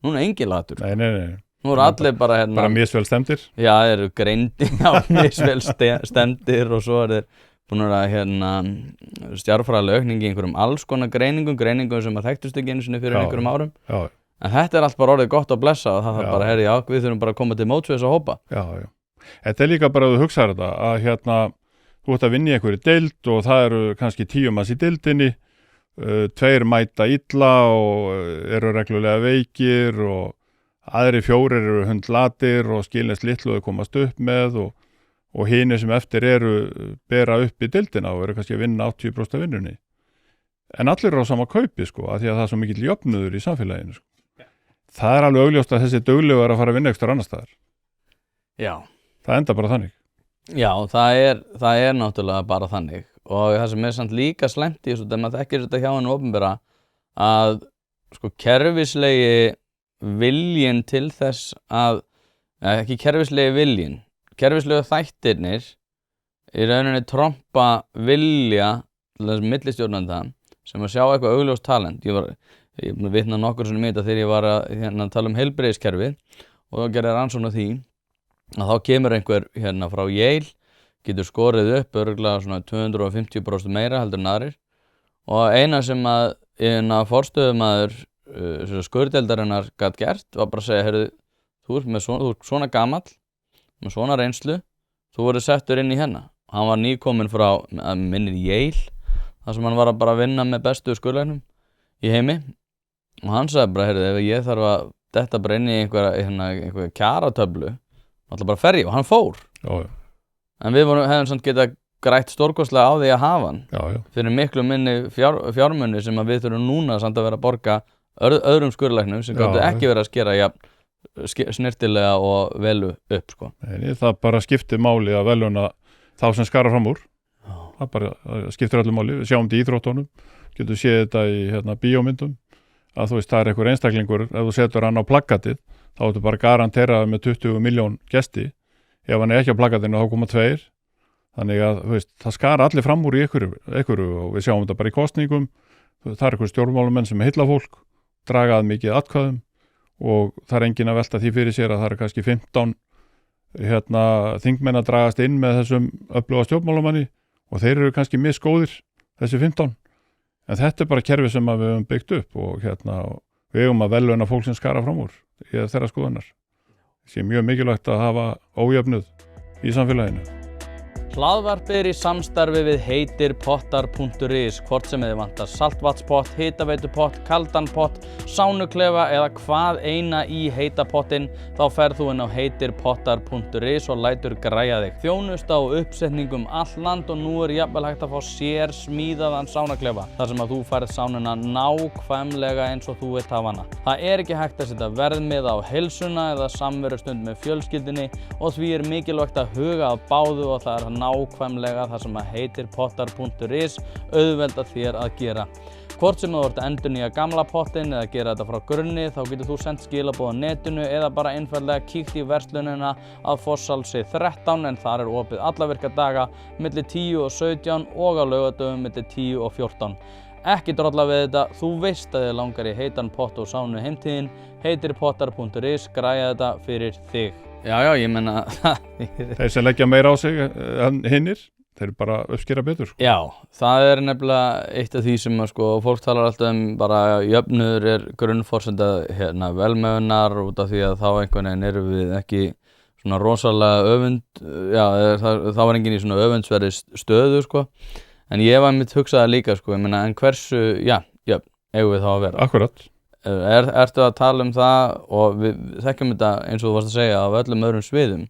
Núna engin latur. Nei. Nú eru allir bara bara misvel stemdir. Já, þeir eru greindir, misvel stemdir og svo þeir búin að stjarfræðileg aukning í einhverjum alls konar greiningum sem að þekktust ekki einu sinni fyrir einhverjum árum. Já. En þetta allt bara orðið gott að blessa og það bara, við þurfum bara að koma til móts við þessa hópa. Já. Þetta líka bara að þú hugsaðir þetta, að þú ert að vinna í einhverju deild og það eru kannski 10 manns í deildinni, 2 mæta illa og eru reglulega veikir og aðri 4 eru hundlatir og skilnist litlu og komast upp með og hinir sem eftir bera upp í deildina og eru kannski að vinna 80% af vinnunni. En allir eru á sama kaupi, sko, af því að það er svo mikill jöfnuður í samfélaginu, sko. Það alveg augljóst að þessi duglegu að fara að vinna ekstra annar staðar. Já. Það enda bara þannig. Já, það er náttúrulega bara þannig og það sem samt líka slæmt í þessu þegar maður þekkir þetta hjá hinu opinbera að, sko, kerfislegi viljinn til þess að ekki kerfislegi viljinn, kerfislegu þættirnir í rauninni trompa vilja þess millistjórnanda sem að sjá eitthvað augljóst talent. Ég vitna nokkur sem þetta þegar ég var að tala heilbrigðiskerfi og gerði rannsókn á því að þá kemur einhver frá Yale, getur skorið upp örugglega svona 250% meira heldur en aðrir og eina sem að forstöðumaður skurðdeildarinnar gat gert var bara að segja, heyrðu, þú ert svona gamall, með svona reynslu, þú verður settur inn í hérna. Hann var nýkominn frá minnir Yale, þar sem hann var að bara vinna með bestu skurðlæknum í heimi og hann sagði bara, heyrðu, ef ég þarf að detta bara inn í einhverja kjaratöflu alltaf bara ferji og hann fór. Já. En við hefum samt getað grætt stórkostlega á því að hafa hann fyrir miklu minni fjármunni sem að við þurfum núna samt að vera að borga öðrum skurðlæknum sem gáttu ekki verið að skera snirtilega og velu upp, sko. Nei, það bara skiptir máli að veluna þá sem skara fram úr. Það bara skiptir öllu máli. Við sjáum þetta í íþróttunum, getum séð þetta í bíómyndum að þú veist, það einhver einstaklingur, ef þú setur hann á plakatið þá ertu bara garanteraði með 20 miljón gesti. Ef hann ekki á plakatinu þá koma 2. Þannig að það skara allir fram úr í einhverju og við sjáum þetta bara í kosningum. Það einhver stjórnmálumenn sem heilla fólk, dragað mikið atkvæðum og það enginn að velta því fyrir sér að það kannski 15 þingmenn að dragast inn með þessum öfluga stjórnmálumanni og þeir eru kannski misgóðir, þessi 15. En þetta bara kerfi sem við höfum byggt upp og við höfum að veluna fólk sem skara fram úr í þeirra skoðunar. Það er mjög mikilvægt að hafa ójöfnuð í samfélaginu. Hlaðvarpið er í samstarfi við heitirpottar.is, hvort sem þið vantar saltvatnspott, hitaveitupott, kaldan pott, sánuklefa eða hvað eina í heita pottinn, þá ferð þú inn á heitirpottar.is og lætur græja þig. Þjónusta og uppsetningum all land og nú er jafnvel hægt að fá sér smíðaðan sánuklefa, þar sem að þú færð sánuna nákvæmlega eins og þú vilt hafa hana. Það er ekki hægt að setja verðmiða á heilsuna eða samverustund með fjölskyldunni og því er mikilvægt að huga að báðu og það er nákvæmlega það sem að heitirpottar.is auðvelda þér að gera. Hvort sem þú ert að endurnýja gamla pottinn eða gera þetta frá grunni, þá getur þú sendt skilaboð á netinu eða bara einfaldlega kíkt í verslunina að Fosshálsi 13 en þar er opið alla virka daga milli 10 og 17 og á laugardögum milli 10 og 14. Ekki drolla við þetta, þú veist að þið langar í heitan pott og sánu heimtíðin, heitirpottar.is græja þetta fyrir þig. Já, ég meina Þeir sem leggja meira á sig en hinnir, þeir bara uppskera betur. Já, það er nefnilega eitt af því sem fólk talar alltaf bara jöfnuður er grunnforsenda velmegunar út af því að þá einhvern veginn erum við ekki svona rosalega þá var enginn í svona öfundsverði stöðu en ég var mitt hugsaði líka ég meina en hversu, jöfn eigum við þá að vera. Akkurat. Ertu að tala um það og við þekkjum þetta eins og þú varst að segja á öllum öðrum sviðum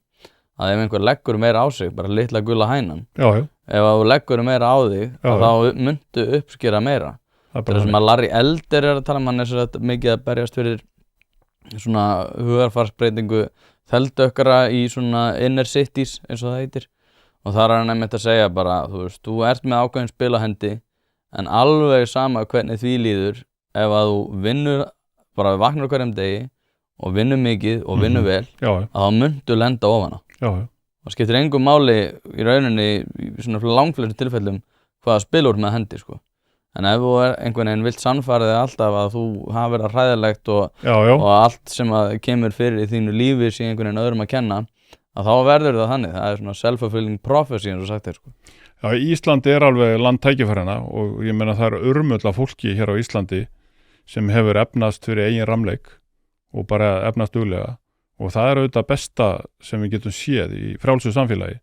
að ef einhver leggur meira á sig, bara litla gula hænan, ef þú leggur meira á þig, þá muntu uppskera meira. Það er sem að Larry Elder er að tala hann er svo mikið að berjast fyrir svona hugarfarsbreytingu þeldökkara í svona inner cities eins og það heitir og þar er hann einmitt að segja bara, þú ert með ákveðin spilahendi en alveg sama hvernig því líður ef að þú vinnur, bara vaknar hverjum degi og vinnur mikið og vinnur vel, að þá muntu lenda ofan á. Það skiptir engu máli í rauninni í svona langflestum tilfellum hvaða spil úr með hendi en ef þú einhvern veginn vilt sannfæra þig alltaf að þú hafi verið hræðilegt og allt sem að kemur fyrir í þínu lífi sé einhvern veginn öðrum að kenna að þá verður það þannig, það er svona self-fulfilling prophecy eins og sagt þér Já, Íslandi er alveg land tækifæranna og ég meina það er urmull af fólki hér á Íslandi sem hefur efnast fyrir eigin ramleik og bara efnast duglega og það er auðvitað besta sem við getum séð í frjálsu samfélagi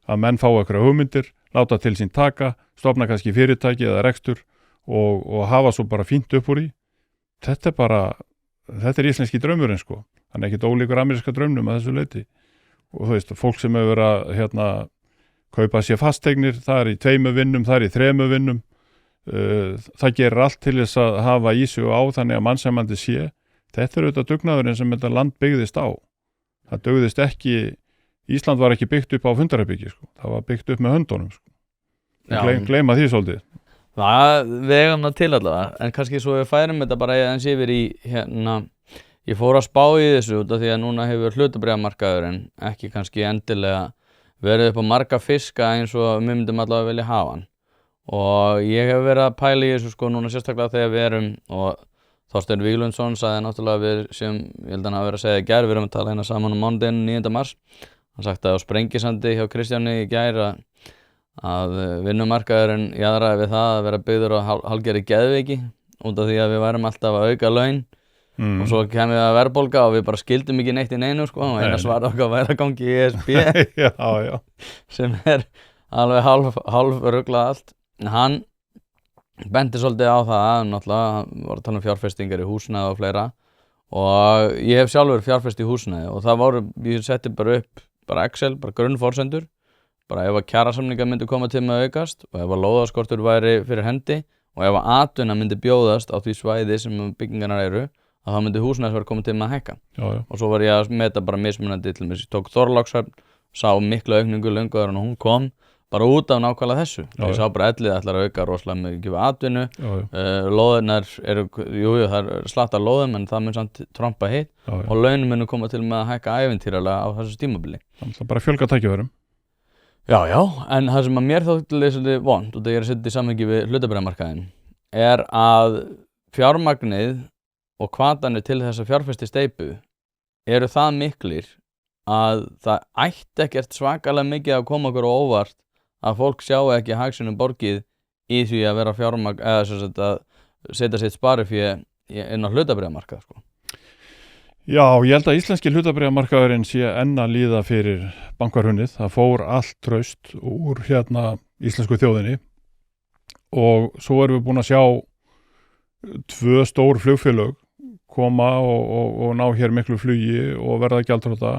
að menn fá einhverja hugmyndir, láta til sín taka, stofna kannski fyrirtæki eða rekstur og hafa svo bara fínt upp úr í. Þetta er íslenski draumurinn hann er ekkert ólíkur ameríska draumnum að þessu leyti og þú veist, fólk sem hefur verið að kaupa sér fasteignir, það er í 2 vinnum, það er í 3 vinnum, það gerir allt til þess að hafa í sig og á þannig að mannsæmandi sé. Þetta er auðvitað dugnaðurinn sem þetta land byggðist á. Það dugðist ekki, Ísland var ekki byggt upp á fundarherbyggi, það var byggt upp með höndunum. Gleyma því svolítið. Við eigum það til allavega, en kannski svo við færum þetta bara eins yfir í ég fór að spá í þessu út af því að núna hefur hlutabréfamarkaðurinn ekki kannski endilega verið upp á marga fiska eins og við myndum allavega vilja hafa hann. Og ég hef verið að pæla í þessu núna sérstaklega þegar við erum og Þorsteinn Víglundsson sagði náttúrulega við sem, ég held hann að vera að segja í gær, við erum að tala hérna saman á mánudaginn 9. mars. Hann sagði á Sprengisandi hjá Kristjáni í gær að vinnumarkaðurinn jaðraði við það að vera byggður á hálfgerðri geðveiki út af því að við værum alltaf að auka laun og svo kemur það verðbólga og við bara skildum ekki neitt í neinu og eina svar okkar væri að gangi í ESB sem er alveg hálf ruglað allt. Hann benti svolítið á það, náttúrulega, hann var að tala fjárfestingar í húsnæði og fleira og ég hef sjálfur fjárfest í húsnæði og ég setti bara upp Excel, bara grunnforsendur, bara ef að kjarasamningar myndi koma til með að aukast og ef að lóðaskortur væri fyrir hendi og ef að atvinna myndi bjóðast á því svæði sem byggingarnar eru, að þá myndi húsnæðisverð koma til með að hækka. Og svo var ég að meta bara mismunandi til þess, ég tók Þorlákshöfn, sá mikla aukningu löngu áður en hún kom, bara út af nákvæmlega þessu. Ég sá bara Ellið ætlar að auka rosalega mikið atvinnu, lóðirnar eru, það er slatt af lóðum en það mun samt trompa hitt og launin munu koma til með að hækka ævintýralega á þessu tímabili. Það bara fjölga tækifærum. Já, en það sem að mér þótti svolítið vont og það ég er að setja í samhengi við hlutabréfamarkaðinn er að fjármagnið og hvatanir til þess að fjárfesti steypu eru það miklir að það ætti ekkert svakalega mikið að koma okkur á óvart að fólk sjáu ekki hagsmunum borgið í því að vera fjármagn eða sem sagt að setja sitt sparifé inn á hlutabréfamarkað Já, ég held að íslenski hlutabréfamarkaðurinn sé enn að líða fyrir bankahrunið. Það fór allt traust úr íslensku þjóðinni og svo erum við búin að sjá 2 stór flugfélög koma og ná hér miklu flugi og verða gjaldþrota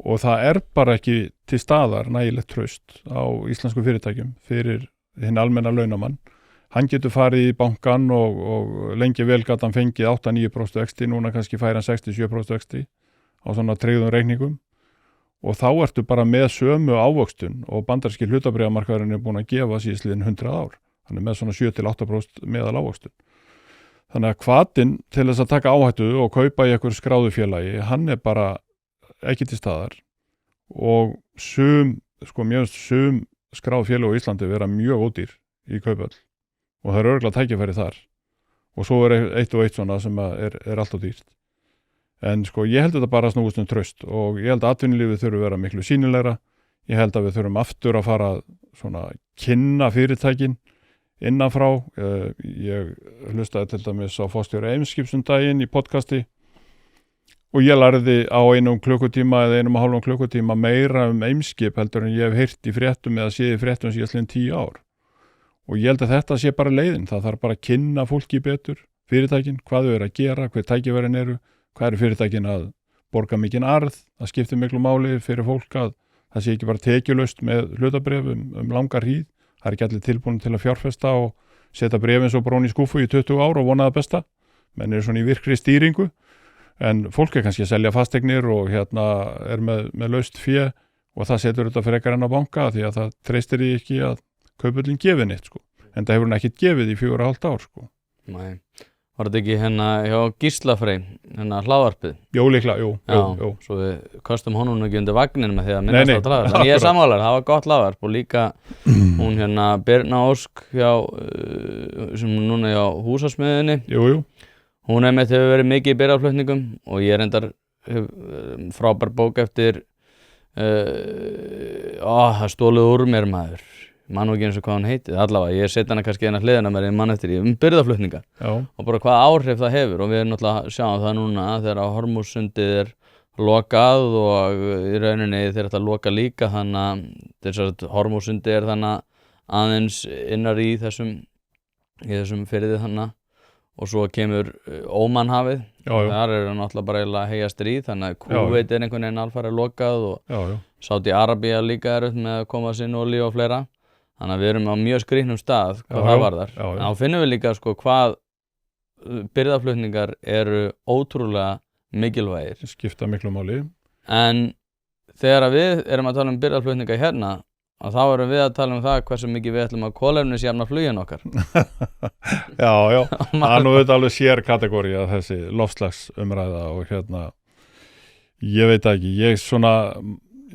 og það er bara ekki til staðar nægilegt traust á íslensku fyrirtækjum fyrir hinn almenna launamann. Hann getur farið í bankan og lengi vel gat hann fengið 8-9% vexti, núna kannski fær hann 67% vexti á svona tryggðum reikningum og þá ertu bara með sömu ávöxtun og bandaríski hlutabréfamarkaðurinn er búin að gefa síðastliðin 100 ár. Hann er með svona 7-8% meðal ávöxtun. Þannig að hvatinn til þess að taka áhættu og kaupa í einhver skráðu félagi, hann er bara ekki til staðar og sum skráðu félagi á Íslandi vera mjög ódýr í kaupöll og það er örugglega tækifæri þar og svo er eitt og eitt svona sem er alltaf dýrt. En sko ég held þetta bara snúist traust og ég held að atvinnulífið þurfi að vera miklu sýnilegra. Ég held að við þurfum aftur að fara svona kynna fyrirtækin innanfrá. Ég hlustaði til dæmis á forstjóra Eimskips daginn í podcasti og ég lærði á 1 klukkutíma eða 1,5 klukkutíma meira Eimskip heldur en ég hef heyrt í fréttum eða séð í fréttum síðastliðin 10 ár. Og ég held að þetta sé bara leiðin. Það þarf bara að kynna fólki betur, fyrirtækin, hvað þau eru að gera, hver tækifærin eru. Hvað eru fyrirtækin að borga mikinn arð, það skiptir miklu máli fyrir fólk að það sé ekki bara tekjulaust með hlutabréf langar hríð. Það er ekki allir tilbúin til að fjárfesta og setja bréf eins og brón í skúfu í 20 ár og vona það besta. Menn eru svona í virkri stýringu, en fólk er kannski að selja fasteignir og er með laust fé og það setur þetta frekar enn á banka því að það treystir því ekki að kaupullin gefi neitt, sko. En það hefur hann ekkert gefið í 4,5 ár, sko. Nei. Var þetta ekki hjá Gísla Frey, hlaðvarpið? Jó, líklega, jú. Svo við kostum honum ekki undir vagninu með því að minnast á hlaðvarp. En ég er sammálar, það var gott hlaðvarp og líka hún Birna Ósk sem núna hjá Húsasmiðjunni. Jú. Hún hefur verið mikið í byrjaflutningum og ég reyndar frábær bók eftir það stólið úr mér maður. Man ekki eins og hvað hún heitið, allavega ég set hana kannski hliðina mér mann eftir byrðaflutninga og bara hvað áhrif það hefur og við erum náttúrulega að sjá það núna þegar Hormúzsundið er lokað og í rauninni þeir ætla að loka líka þannig að þess að Hormúzsundið er þannig aðeins innar í þessum firði þannig og svo kemur Ómanhafið þar er náttúrulega bara að heyja stríð þannig að Kúveit er einhvern veginn alfarið lokað og Sádi-Arabía líka er með að koma sinni olíu og fleira. Þannig að við erum á mjög skrýtnum stað hvað það varðar. Þá finnum við líka hvað byrðaflutningar eru ótrúlega mikilvægir. Skipta miklu máli. En þegar við erum að tala um byrðaflutninga hérna, þá erum við að tala um það hversu mikið við ætlum að kolefnisjafna flugin okkar. Já. Það er nú þetta alveg sér kategóri að þessi loftslagsumræða og ég veit ekki.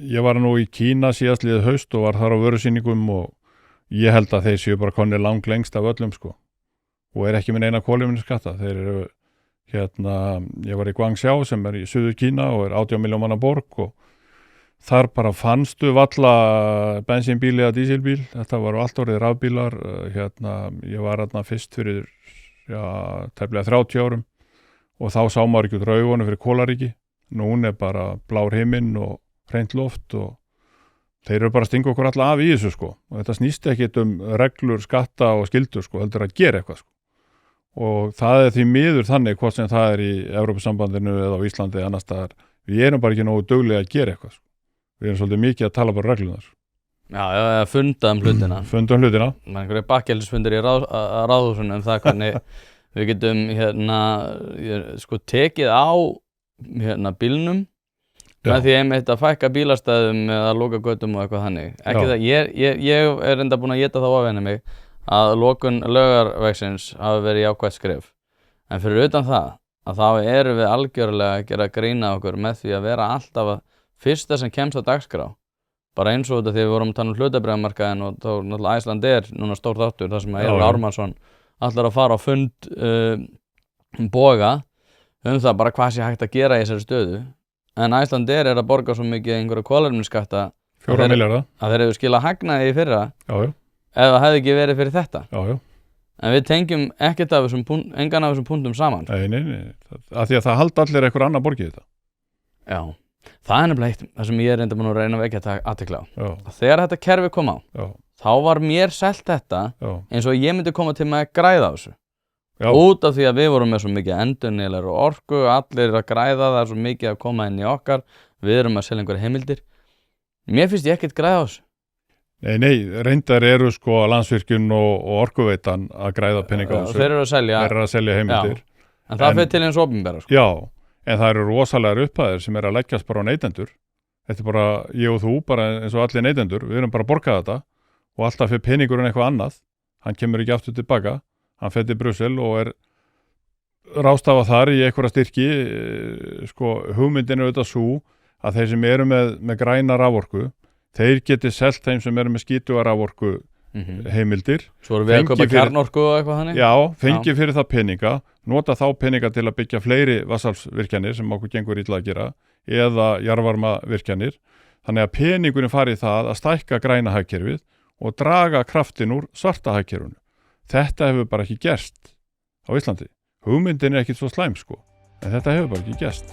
Ég var nú í Kína síðastliðið haust og var þar á vörusýningum og ég held að þeir séu bara konir langlengst af öllum, sko. Og er ekki með neina kolefnisskatta. Þeir eru, ég var í Guangzhou sem er í Suður Kína og er 18 milljón manna borg og þar bara fannstu valla bensínbíl eða dísilbíl. Þetta var allt orðið rafbílar. Ég var fyrst fyrir tæplega 30 árum og þá sá maður ekki út raugunum fyrir Kólaríki. Nún er bara blár himinn og hreint loft og þeir eru bara að stinga okkur alla af í þessu, sko. Og þetta snýst ekkit reglur, skatta og skyldur, sko, heldur að gera eitthvað, sko. Og það er því miður þannig hvort sem það er í Evrópusambandinu eða á Íslandi eða annars staðar. Við erum bara ekki nógu duglega að gera eitthvað, sko. Við erum svolítið mikið að tala bara reglunar. Já, funda hlutina. Funda hlutina. Man einhverju bakkeldisfundir í ráðhúsunum það hvernig við getum tekið á bílnum með því einmitt að fækka bílastæðum eða loka götum og eitthvað þannig. Ekki það, ég er enda búin að éta þá af henni mig að lokun Laugarvegsins hafi verið jákvætt skref. En fyrir utan það, að þá erum við algjörlega að gera grína okkur með því að vera alltaf að fyrsta sem kemst á dagskrá. Bara eins og þetta þegar við vorum að tala um hlutabréfamarkaðinn og þá náttúrulega Æsland er núna stór þáttur þar sem Eiður Ármannsson ætlar að fara á fund boga það bara hvað sé hægt að gera í þessari stöðu. En Æsland er að borga svo mikið einhverju kolefnisskatta 4 milljarða að þeir hefur skilað hagnaði í fyrra ef það hefði ekki verið fyrir þetta. En við tengjum ekkert af engan af þessum punktum saman. Nei, af því að það halda allir einhver annar borgið þetta. Já, það er nefnilega eitt það sem ég er enda búin að reyna að vekja athygli á. Þegar þetta kerfi kom á, þá var mér selt þetta eins og ég myndi koma til með að græða á þessu. Út af því að við vorum með svo mikið endurnýjanlegri orku, allir er að græða, það er svo mikið að koma inn í okkar, við erum að selja einhverja heimildir. Mér finnst ég ekkert græða á þessu. Nei, reyndar eru sko Landsvirkjun og Orkuveitan að græða peninga á þessu. Þeir eru að selja heimildir. En það fer til eins opinbera, sko. Já, en það eru rosalegar upphæðir sem er að leggjast bara á neytendur. þetta er bara ég og þú, bara eins og allir neytendur, við erum bara að borga þetta og alltaf fyrir peningurinn eitthvað annað, hann kemur ekki aftur tilbaka, hann fer til Brussel og ráðstafa þar í einhverja styrki, sko, hugmyndin auðvitað svo að þeir sem eru með græna raforku, þeir geti selt þeim sem eru með skítuga raforku heimildir. Svo erum við að kaupa kjarnorku og eitthvað þannig? Já, fengi fyrir það peninga, nota þá peninga til að byggja fleiri vatnsaflsvirkjanir sem okkur gengur illa að gera, eða jarðvarmavirkjanir. Þannig að peningurinn fari í það að stækka græna hagkerfið og draga kraftin úr svarta hagkerfinu. Þetta hefur bara ekki gerst á Íslandi. Hugmyndin er ekki svo slæm, sko, en þetta hefur bara ekki gerst.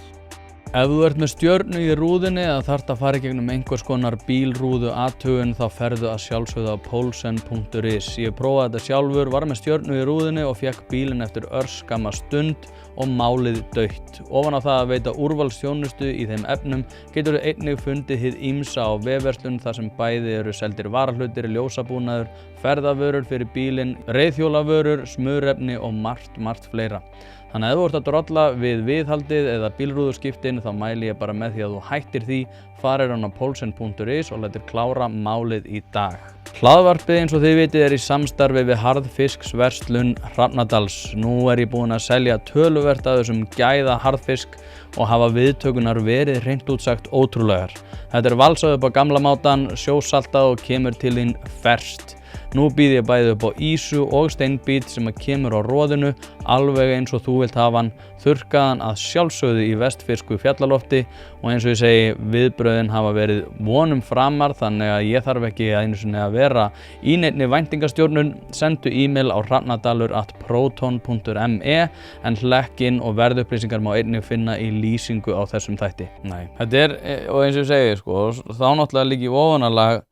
Ef þú ert með stjörnu í rúðinni eða þarft að fara í gegnum einhvers konar bílrúðu athugun þá ferðu að sjálfsögðu á Poulsen.is. Ég prófaði þetta sjálfur, var með stjörnu í rúðinni og fekk bílinn eftir örskamma stund og málið dautt. Ofan á það að veita úrvalsþjónustu í þeim efnum getur þú einnig fundið hið ýmsa á vefverslun þar sem bæði eru seldir varahlutir, ljósabúnaður, ferðavörur fyrir bílinn, reiðhjólavörur, smurefni og margt fleira. Þannig að ef þú ert að drolla við viðhaldið eða bílrúðuskiptin þá mæli ég bara með því að þú hættir því, farir á Poulsen.is og lætur klára málið í dag. Hlaðvarpið eins og þið vitið í samstarfi við harðfisksverslun Hrafnadals. Nú ég búinn að selja töluvert af þessum gæða harðfisk og hafa viðtökunar verið hreint út sagt ótrúlegar. Þetta valsað upp á gamla mátan, sjósaltað og kemur til þín ferskt. Nú býð ég bæði upp á ísu og steinbít sem kemur á roðinu, alveg eins og þú vilt hafa hann, þurrkaðan að sjálfsögðu í vestfirsku fjallalofti og eins og ég segi, viðbröðin hafa verið vonum framar þannig að ég þarf ekki einu sinni að vera í neinni væntingastjórnun. Sendu e-mail á hrafnadalur@proton.me en hlekkin og verðupplýsingar má einnig finna í lýsingu á þessum þætti. Þetta og eins og ég segi, sko, þá náttúrulega líka í ofanálag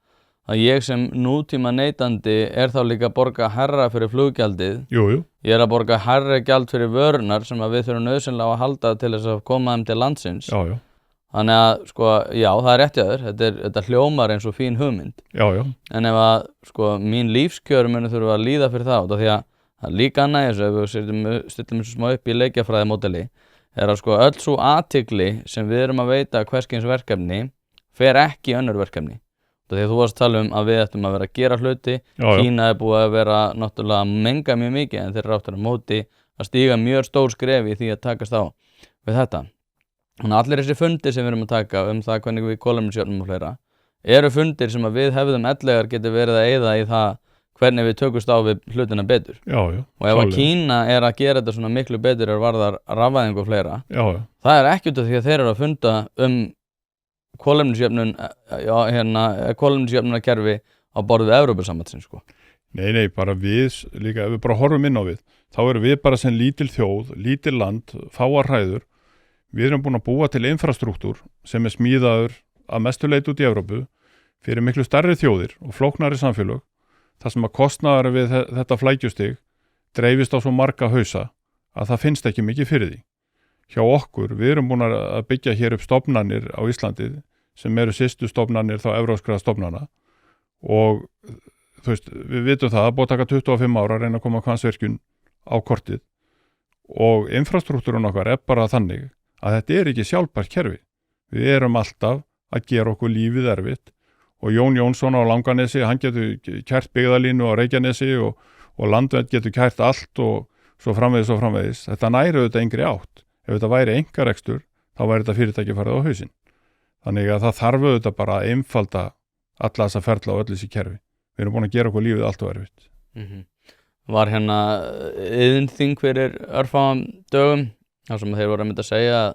að ég sem nútíma neytandi þá líka að borga hærra fyrir fluggjaldið. Jú. Ég að borga hærra gjald fyrir vörunar sem að við þurfum nauðsynlega að halda til þess að koma þeim til landsins. Já. Þannig að, sko, já, það er rétt hjá þér. Þetta hljómar eins og fín hugmynd. Já. En ef að, sko, mín lífskjör muni þurfa að líða fyrir það, því að það er líka annað eins og ef við stillum þessu smá upp í leikjafræðimódeli, að sko öll svo athygli sem við erum að veita hverskyns verkefni fer ekki í önnur verkefni. Því að þú varst að tala að við ættum að vera að gera hluti. Kína búið að vera náttúrulega að menga mjög mikið en þeir eru áttur á móti að stíga mjög stór skref í því að takast á við þetta. Þannig að allir þessi fundir sem við erum að taka það hvernig við kolefnisjöfnum og fleira eru fundir sem að við hefðum ellegar getur verið að eyða í það hvernig við tökumst á við hlutina betur. Já. Og ef að Kína að gera þetta svona miklu betur varðar rafvæðingu og fleira, það ekki út af því að þeir eru að funda kolefnisjöfnunarkerfi á borð við Evrópusambandsins, sko. Nei, bara við líka, ef við bara horfum inn á við, þá erum við bara sem lítil þjóð, lítil land, fáar hræður. Við erum búin að búa til infrastruktúr sem smíðaður að mestu leit út í Evrópu fyrir miklu stærri þjóðir og flóknari samfélög, þar sem að kostnaður við þetta flækjustig dreifist á svo marga hausa að það finnst ekki mikið fyrir því. Hjá okkur, við erum búin að byggja hér upp stofnanir á Íslandi sem eru sýstu stofnanir þá evrópskra stofnana og þú veist, við vitum það að búið að taka 25 ára að reyna að koma Hvammsvirkjun á kortið og infrastruktúrun okkar bara þannig að þetta ekki sjálfbært kerfi. Við erum alltaf að gera okkur lífið erfitt og Jón Jónsson á Langanesi, hann getur kært byggðalínu á Reykjanesi og Landvernd getur kært allt og svo framvegis. Þetta næri auðvitað engri átt. Ef þetta væri einkarekstur, þá væri þetta fyrirtæki farið á hausinn. Þannig að það þarf auðvitað bara að einfalda alla þessa ferla og öll þessi kerfi. Við erum búin að gera okkur lífið allt og erfitt. Var iðnþing fyrir örfáum dögum, þar sem þeir voru að mynda að segja að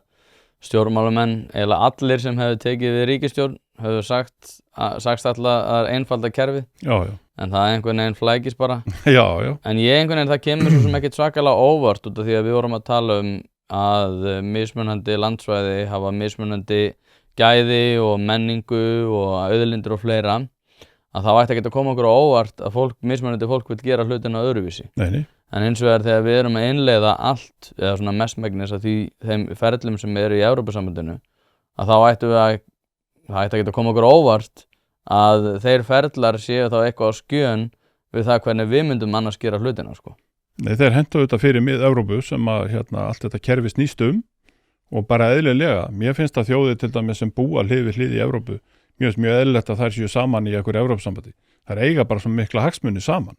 stjórnmálumenn, eiginlega allir sem hefðu tekið við ríkisstjórn, hefðu sagst alltaf að einfalda kerfið. Já. En það einhvern veginn flækist bara. Já. En einhvern veginn það kemur svo sem ekkert svakalega óvart út af því að við vorum að tala að mismunandi landsvæði hafa mismunandi gæði og menningu og auðlindir og fleira, að það ætti ekki að koma okkur á óvart að mismunandi fólk vil gera hlutina öðruvísi. Nei. En eins og þegar við erum að innleiða allt, eða svona mestmegnis af þeim ferlum sem eru í Evrópusambandinu, að þá ætti ekki að koma okkur á óvart að þeir ferlar séu þá eitthvað á skjön við það hvernig við myndum annars gera hlutina, sko. Nei, þeir hentu auðvitað fyrir mið Evrópu sem að allt þetta kerfi snýst og bara eðlilega, mér finnst að þjóðir til dæmis sem búa hlið við hlið í Evrópu, mjög eðlilegt að þær séu saman í einhverju Evrópusambandi. Þær eiga bara svo mikla hagsmuni saman.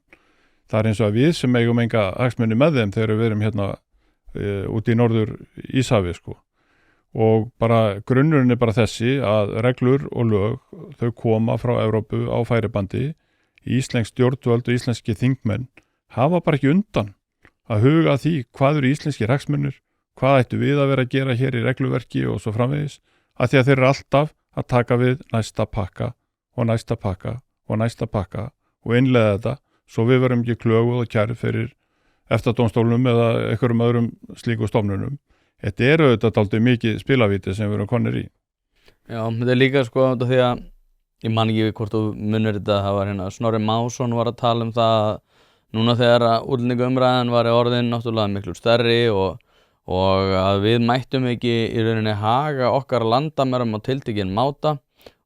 Það er eins og að við sem eigum enga hagsmuni með þeim þegar við erum hérna út í norður Íshafi sko. Og bara grunnurinn er bara þessi að reglur og lög þau koma frá Evrópu á færibandi. Íslensk stjórnvöld og íslenski þingmenn hafa bara ekki undan að huga að því hvað eru íslenskir hagsmunir, hvað ættu við að vera að gera hér í regluverki og svo framvegis, að því að þeir eru alltaf að taka við næsta pakka og næsta pakka og næsta pakka og innleiða þetta svo við verum ekki klöguð og kærð fyrir EFTA-dómstólnum eða einhverjum öðrum slíku stofnunum. Þetta eru auðvitað dálítið mikið spilavíti sem við erum konir í. Já, þetta er líka sko því að ég man ekki hvort þú munir þetta, það var hérna Snorri Másson var að tala um það að núna þegar að útlendingaumræðan var orðin náttúrulega miklu stærri og að við mættum ekki í rauninni haga okkar landamærum á tiltekinn máta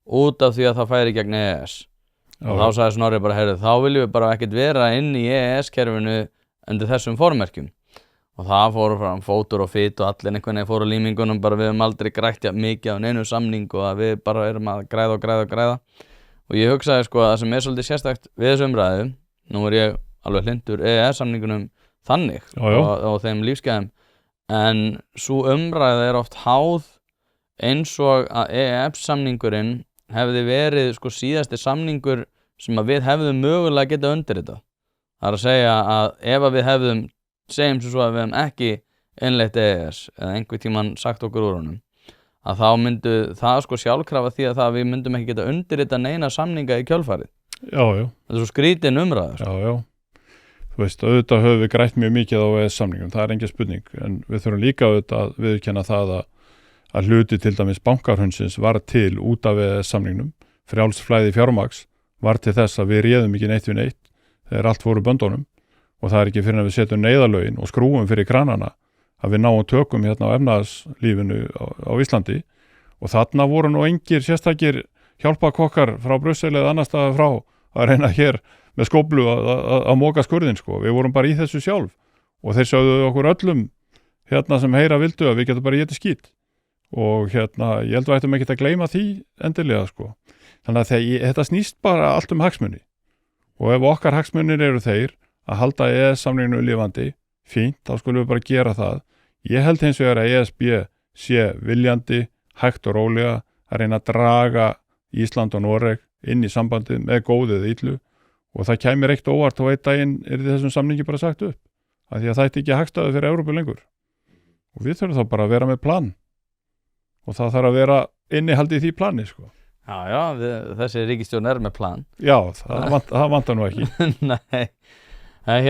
út af því að það færi gegn EES. Og þá sagði Snorri bara, heyrðu, þá viljum við bara ekkert vera inn í EES-kerfinu undir þessum formerkjum. Og það fóru fram fótur og fit og allir einhvern veginn fóru á límingunum, bara við höfum aldrei grætt mikið á neinu samning og að við bara erum að græða. Og ég hugsaði sko að það sem er svolítið sérstakt við þessu umræðu, nú er ég alveg hlindur EES-samningunum þannig og þeim lífsgæðum, en svo umræða er oft háð eins og að EES-samningurinn hefði verið sko síðasti samningur sem að við hefðum mögulega getað undirritað. Það er að segja að ef að við hefðum, segjum svo að við hefum ekki innleitt EES eða einhver tímann sagt okkur úr honum, að þá myndu það sko sjálfkrafa því að við myndum ekki geta undirritað neina samninga í kjölfarið. Já. Þetta er svo skrítin umræða. Já. Þú veist, auðvitað höfum við grætt mjög mikið á EES-samningum, það er engin spurning, en við þurfum líka auðvitað að viðurkenna það að hluti til dæmis bankarhrunsins var til út af EES-samningnum, frjálst flæði fjármagns var til þess að við réðum ekki neitt við neitt þegar allt fóru böndunum og það er ekki fyrir að við setjum neyðarlögin og skrúum fyrir kranana að við náum tökum hérna á efnahagslífinu á Íslandi og þarna voru nú engir sérstakir hjálpakokkar frá Brussel eða annar staðar frá að reyna hér með skóflu að móka skurðin sko. Við vorum bara í þessu sjálf og þeir sögðu okkur öllum hérna sem heyra vildu að við getum bara getið skít og hérna ég held að við ættum ekki að gleyma því endilega sko. Þannig að þetta snýst bara allt hagsmuni og ef okkar hagsmunir eru þeir að halda EES-samninginu lifandi, fínt, þá skulum við bara gera það. Ég held hins vegar að ESB sé viljandi, hægt og rólega að reyna að draga Ísland og Noreg inn í sambandið með góðu eða illu og það kæmir eitt óvart og einn daginn er þessum samningi bara sagt upp af því að það er ekki hagstæðu fyrir Evrópu lengur og við þurfum þá bara að vera með plan og það þarf að vera innihaldið í því plani sko. Já, þessi ríkisstjórn er með plan. Já, það vantar nú ekki. Nei, það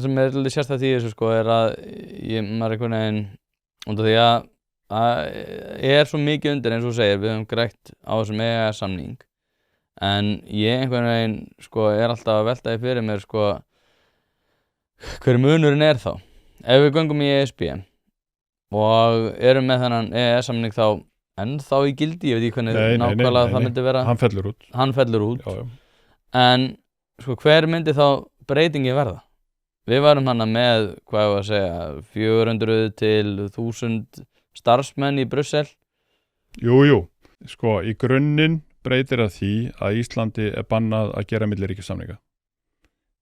sem er sérstætt í þessu sko er að maður einhvern veginn út af því að er svo mikið undir eins og þú segir, við höfum grætt á þessum EES-samning en ég einhvern veginn sko er alltaf að velta því fyrir mér sko hver munurinn er þá ef við göngum í ESB og erum með þennan EES-samning þá ennþá í gildi, ég veit ekki hvernig nákvæmlega það myndi vera. Hann fellur út. Já. En sko hver myndi þá breytingi verða? Við varum hana með, hvað var að segja, 400 til 1000 starfsmenn í Brussel. Jú, sko í grunninn breytir að því að Íslandi er bannað að gera milliríkjasamninga.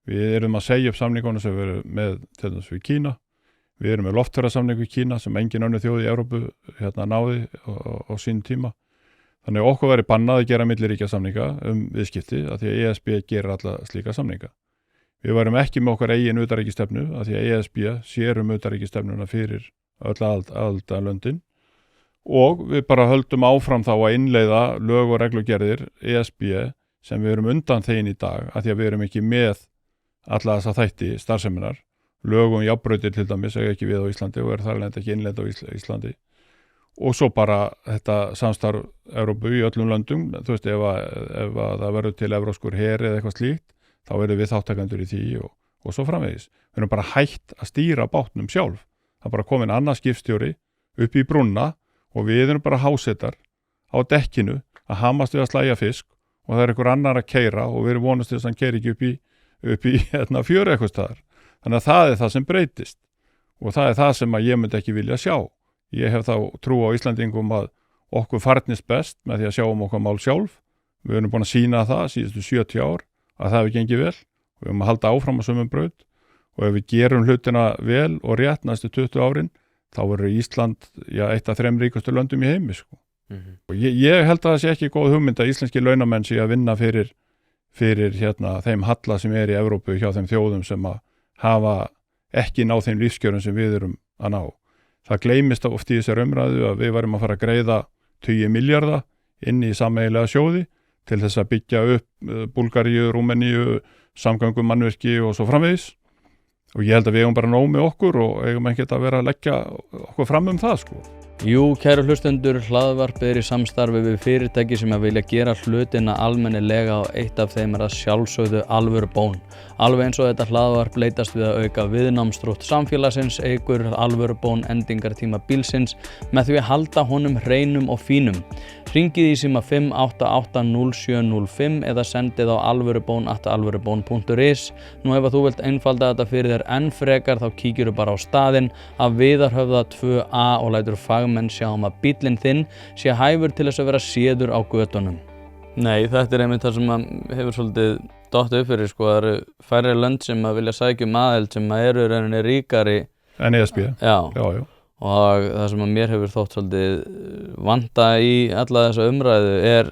Við erum að segja upp samningunum sem við erum með til þess við Kína. Við erum með loftfarasamning við Kína sem engin önnur þjóð í Evrópu náði á sínum tíma. Þannig okkur verið bannað að gera milliríkjasamninga viðskipti af því að ESB gerir alla slíka samninga. Við varum ekki með okkar eigin utanríkisstefnu af því að ESB sér utanríkisstefnuna fyrir öll aðildarlöndin og við bara höldum áfram þá að innleiða lög og reglugerðir ESB sem við erum undan þegin í dag af því að við erum ekki með alla þessa þætti starfseminar. Lög jafnbrautir til dæmis ekki við á Íslandi og þar alveg ekki innleidd á Íslandi og svo bara þetta samstarf Evrópu í öllum löndum, þú veist ef að það verður til evrópskur her eða eitthvað slíkt, þá verður við þáttakendur í því og svo framvegis. Við erum bara hætt að stýra bátnum sjálf. Það er bara komin annar skipstjóri upp í brúnna og við erum bara hásetar á dekkinu að hamast við að slægja fisk og það er einhver annar að keyra og við erum vonast til þess að hann keyri ekki upp í fjöru eitthvað staðar. Þannig að það er það sem breytist og það er það sem að ég myndi ekki vilja sjá. Ég hef þá trú á Íslandingum að okkur farnist best með því að sjá okkar mál sjálf. Við erum búin að sýna það síðustu 70 ár að það hefur gengið vel. Við erum að halda áfram á sömum braut og ef við gerum hlutina vel og rétt næstu 20 árin þá verður Ísland eitt af 3 ríkustu löndum í heimi sko. Og ég held að það sé ekki góð hugmynd að íslenski launamenn sé að vinna fyrir þeim halla sem er í Evrópu hjá þeim þjóðum sem að hafa ekki náð þeim lífskjörum sem við erum að ná. Það gleymist oft í þessar umræðu að við varum að fara að greiða 20 milljarða inn í sameiginlega sjóði til þess að byggja upp Búlgaríu, Rúmeníu, samgöngumannvirki og svo framvegis. Og ég held að við eigum bara nóg með okkur og eigum ekkert að vera að leggja okkur fram það sko. Jú, kæru hlustendur, hlaðvarpið er í samstarfi við fyrirtæki sem að vilja gera hlutina almennilega og eitt af þeim að sjálfsögðu Alvöru Bón. Alveg eins og þetta hlaðvarp leitast við að auka viðnámsþrótt samfélagsins, eykur Alvöru Bón endingartíma bílsins með því að halda honum hreinum og fínum. Hringið í síma 5880705 eða sendið á alvörubón@alvörubón.is. Nú ef að þú vilt einfalda þetta fyrir þér enn frekar þá kíkjuru bara á staðinn af Viðarhöfða 2A og lætur fagmenn sjá að bíllinn þinn sé hæfur til þess að vera séður á götunum. Nei, þetta er einmitt það sem hefur svolítið dottið upp fyrir sko, það eru færri lönd sem að vilja sækja aðild sem að eru rauninni ríkari en ESB. Já. Og það sem að mér hefur þótt svolítið vanta í alla þessa umræðu er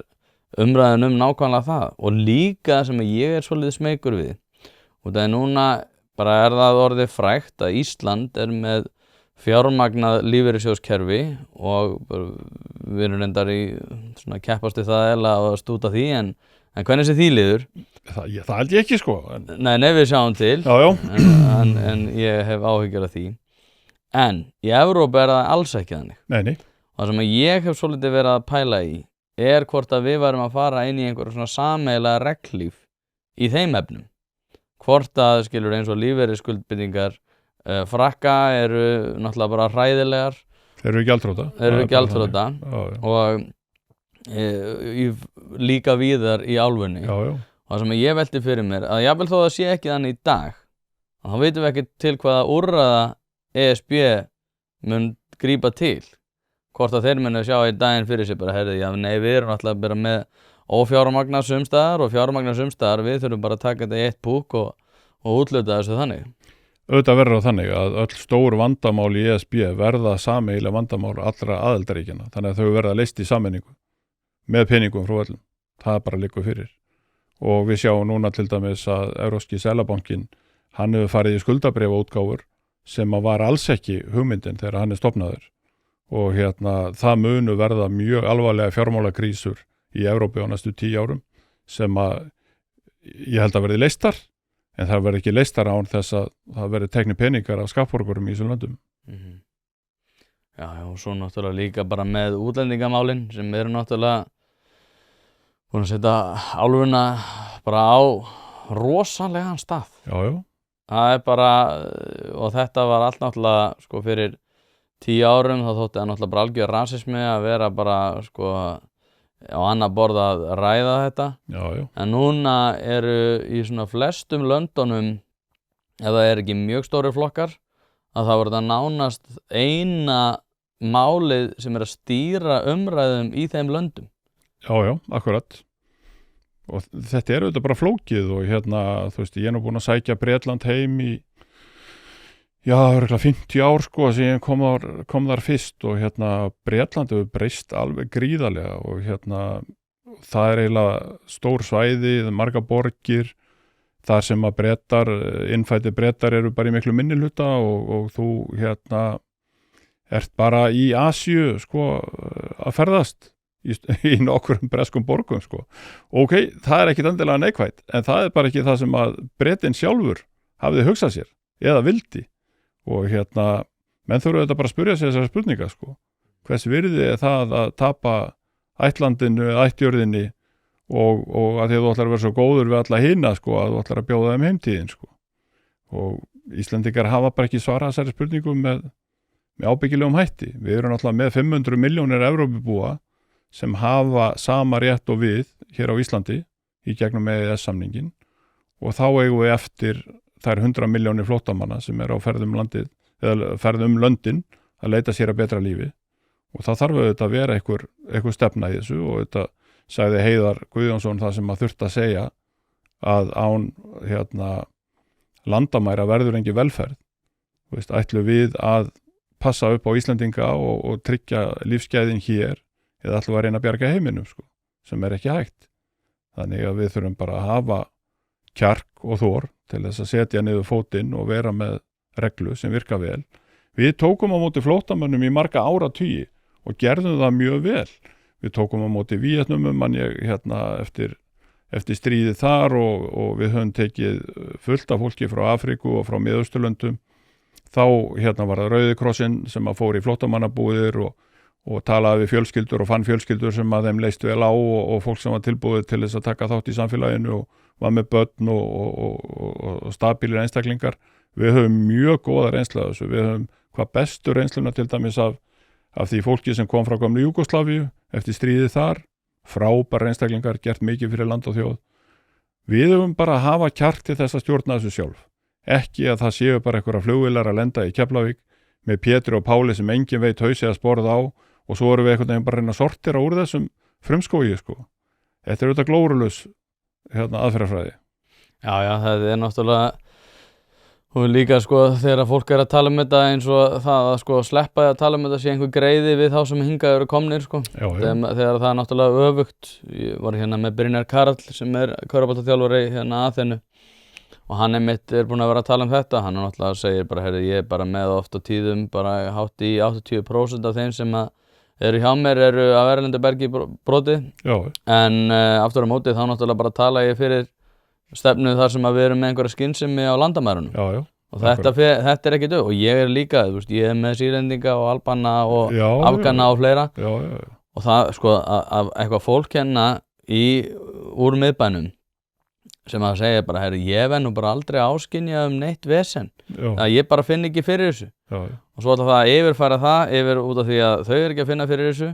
umræðin nákvæmlega það og líka sem að ég er svolítið smeykur við og það er núna bara er það orðið frægt að Ísland er með fjármagnað lífeyrissjóðskerfi og við erum reyndar í svona keppast við það eða að stúta því en hvernig sé því liður? Það held ég ekki sko. Nei, við sjáum til. Já. En ég hef áhyggjur af því. En í Evrópu er það alls ekki þannig. Nei. Það sem ég hef svolítið verið að pæla í er hvort að við varum að fara inn í einhverja svona sameiginlega reglíf í þeim efnum. Hvort að skilur eins og lífeyrisskuldbindingar frakka eru náttúrulega bara hræðilegar. Þeir eru gjaldþrota. Og líka víðar í álfunni. Já. Það sem ég velti fyrir mér að jafnvel þó það sé ekki þannig í dag þá veitum við ekki til hvaða úrræða ESB mun grípa til hvort að þeir munu sjá í daginn fyrir sig bara við erum alltaf bara með ófjármagnað sumstaðar og fjármagnað sumstaðar við þurfum bara að taka þetta í eitt púk og útluta þessu þannig. Auðvitað verður á þannig að öll stór vandamál í ESB verða sameiginleg vandamál allra aðildarríkjanna þannig að þau verða leyst í sameiningu með peningum frá öllum. Það bara liggur fyrir. Og við sjáum núna til dæmis að Evrópski Seðlabankinn hann hefur farið í skuldabréfaútgáfur sem að var alls ekki hugmyndin þegar hann er stofnaður og það munu verða mjög alvarlega fjármálakrísur í Evrópu á næstu 10 árum sem að ég held að verði leystar en það verði ekki leystar án þess að það verði teknir peningar af skattborgurum í þessum löndum. Já, og svo náttúrulega líka bara með útlendingamálin sem eru náttúrulega búin að setja álfuna bara á rosalegan stað. Já. Það er bara, og þetta var allt náttúrulega, sko, fyrir 10 árum þá þótti það náttúrulega bara algjör rasismi að vera bara, sko, á annað borð að ræða þetta. Já. En núna eru í svona flestum löndunum, ef það er ekki mjög stóri flokkar, að það voru það nánast eina málið sem er að stýra umræðum í þeim löndum. Já, akkurat. Og þetta er auðvitað bara flókið og þú veist, ég er nú búin að sækja Bretland heim í, það er 50 ár sko sem ég kom þar fyrst og Bretland hefur breyst alveg gríðarlega og það er eiginlega stór svæði, marga borgir, þar sem að innfæddir Bretar eru bara í miklu minnihluta og þú ert bara í Asíu sko að ferðast. Í nokkurum breskum borgum sko. Ok, það er ekkit endilega neikvætt en það er bara ekki það sem að Bretinn sjálfur hafði hugsað sér eða vildi og menn þurfa þetta bara að spyrja sér þessar spurningar sko. Hvers virði er það að tapa ættlandinu eða ættjörðinni og að því að þú ætlar að vera svo góður við alla hina sko að þú ætlar að bjóða þeim heimtíðin sko. Og Íslendingar hafa bara ekki svarað þessari spurningum með ábyggilegum hætti. Við erum náttúrulega með 500 milljónir Evrópubúa sem hafa sama rétt og við hér á Íslandi í gegnum EES-samningin og þá eigum við eftir þær 100 milljónir flóttamanna sem eru á ferðum landið eða ferð löndin að leita sér að betra lífi og það þarf auðvitað að vera einhver stefna í þessu og auðvitað sagði Heiðar Guðjónsson það sem að þurft að segja að án landamæra verður engin velferð. Þú veist, ætlum við að passa upp á Íslendinga og tryggja lífsgæðin hér eða ætlum við að reyna að bjarga heiminum sko, sem ekki hægt. Þannig að við þurfum bara að hafa kjark og þor til þess að setja niður fótinn og vera með reglu sem virka vel. Við tókum á móti flóttamönnum í marga áratugi og gerðum það mjög vel. Við tókum á móti Víetnamum eftir stríðið þar og við höfum tekið fullt af fólki frá Afríku og frá Miðausturlöndum. Þá var það Rauði krossinn sem að fór í flóttamannabúðir og talaði við fjölskyldur og fann fjölskyldur sem að þeim leist vel á og fólk sem var tilbúið til þess að taka þátt í samfélaginu og var með börn og stabílir einstaklingar. Við höfum mjög góða reynslu af þessu. Við höfum hvað bestu reynsluna til dæmis af því fólki sem kom frá gömlu Júgóslavíu eftir stríðið þar. Frábær einstaklingar, gert mikið fyrir land og þjóð. Við höfum bara að hafa kjark til þess að stjórna þessu sjálf. Ekki að það séu bara einhverja flugvélar að lenda í Keflavík með Pétri og Páli sem engin veit hausi að sporða á og svo erum við einhvern veginn bara að reyna að sortera úr þessum frumskógi sko. Þetta auðvitað glórulaus aðferðafræði. Já, það náttúrulega og líka sko þegar fólk að tala þetta eins og það að sko sleppa að tala þetta sé einhver greiði við þá sem hingað eru komnir sko. Já. Þegar það náttúrulega öfugt. Ég var með Brynjar Karl sem körfuboltaþjálfari Aþenu og hann einmitt búinn að vera að tala þetta. Hann náttúrulega segir bara, ég er bara með oft á tíðum bara hátt í 80% af þeim sem eru hjá mér eru af erlendu bergi brotið. Já. En aftur á móti þá náttúrulega bara tala ég fyrir stefnu þar sem að við erum með einhverja skynsemi á landamærunum. Já. Og þetta er ekki dög og ég er líka, ég er með Sýrlendinga og Albana og Afgana og fleira. Já. Og það sko að eitthvað fólk úr miðbænum sem að segja bara, ég verð nú bara aldrei áskynja neitt vesen. Að ég bara finn ekki fyrir þessu. Já. Og svo ætla það að yfirfæra það yfir út af því að þau eru ekki að finna fyrir þessu,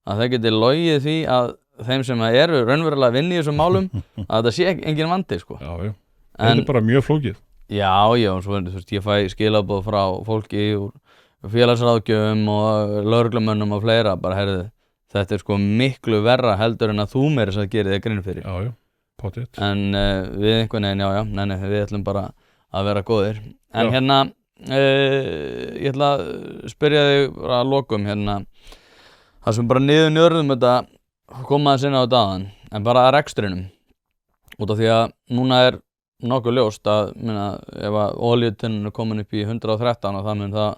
að þau geti logið því að þeim sem eru raunverulega að vinna í þessum málum að þetta sé engin vandi sko. Já. Þetta er bara mjög flókið. Já, og svo ég fæ skilaboð frá fólki úr félagsráðgjöfum og lögreglumönnum og fleira, bara þetta er sko miklu verra heldur en að þú meira þess að gera þig grein fyrir. Já, potið. En við einhvern veginn, við ætlum bara að vera góðir. En ég ætla að spyrja þig bara að lokum það sem bara niður njörðum þetta koma að sinna á dagann, en bara að rekstrinum út af því að núna er nokkuð ljóst að ef að olíutunnun er komin upp í 113 og það mun það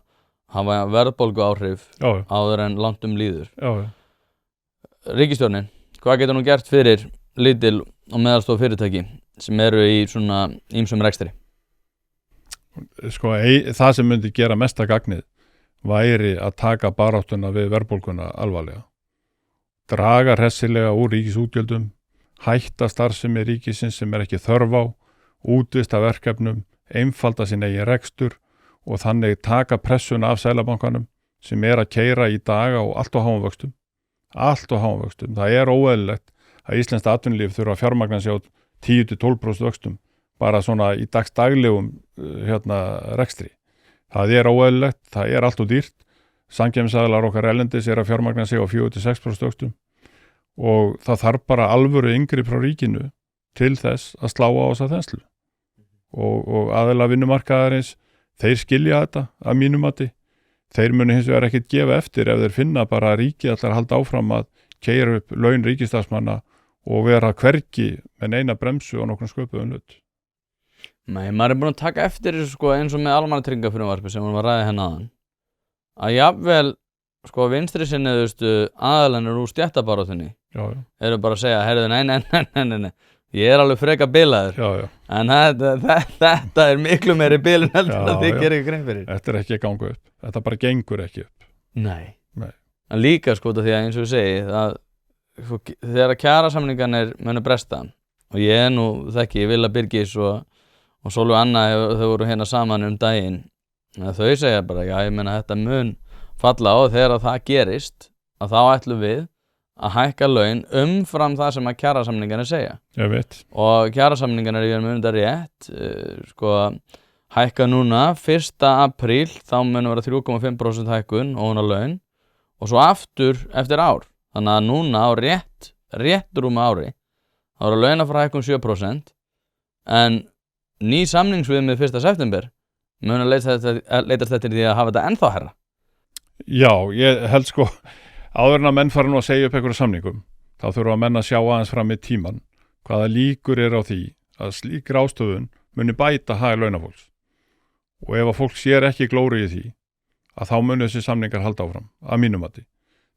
hafa verðbólgu áhrif áður en langt líður. Já. Ríkisstjórnin, hvað getur nú gert fyrir lítil og meðalstór fyrirtæki sem eru í svona ýmsum rekstri? Sko, það sem myndi gera mesta gagnið væri að taka baráttuna við verðbólguna alvarlega. Draga hressilega úr ríkisútgjöldum, hætta starfsemi ríkisins sem ekki þörf á, útvista verkefnum, einfalda sín eigin rekstur og þannig taka pressuna af Seðlabankanum sem að keyra í dag á allt og háum vöxtum. Það er óeðlilegt að íslenskt atvinnulíf þurfa að fjármagna sig á 10-12% vöxtum bara svona í daglegum rekstri. Það er óeðlilegt, það er allt og dýrt. Samkeppnisaðilar okkar erlendis að fjármagna sig á 4-6% vöxtum og það þarf bara alvöru inngrip frá ríkinu til þess að slá á þessa þenslu. Og aðilar vinnumarkaðarins, þeir skilja þetta að mínu mati. Þeir munu hins vegar ekkert gefa eftir ef þeir finna bara að ríkið ætlar að halda áfram að keyra upp laun ríkisstarfsmanna og vera hvergi með neina bremsu og nokkrum sköpuðum hlut. Nei, maður er búin að taka eftir þessu sko eins og með almannatryggingafrumvarpi sem var ræðið áðan. Að jafnvel sko vinstri sinniðustu aðalanir úr stéttabaráttunni eru bara að segja, nei, ég er alveg freka bilaður. En þetta er miklu meiri bilun heldur en þið gerir ekki grein fyrir. Þetta er ekki að ganga upp. Þetta bara gengur ekki upp. Nei. En líka sko því að eins og ég segi að þegar kjarasamningarnir munu bresta og ég þekki Villa Birgis og Sólveig Anna þau voru saman daginn þau segja bara, þetta mun falla á þegar það gerist að þá ætlum við að hækka laun umfram það sem að kjarasamningarnir segja. Ég veit. Og kjarasamningarnir ég mun þetta rétt sko hækka núna 1. apríl, þá mun vera 3,5% hækkun ofan á laun og svo aftur eftir ár. Þannig að núna á rétt rúma ári þá eru launa frá hækkun 7% en ný samningsviðmið 1. september mun að leitast eftir því að hafa þetta ennþá herra. Já, ég held sko áður en að menn fara nú að segja upp einhverju samningum þá þurfa menn að sjá aðeins fram í tíman hvaða líkur á því að slík ráðstöfun muni bæta hag launafólks og ef að fólk sér ekki glóru í því að þá muni þessi samningar halda áfram að mínum mati.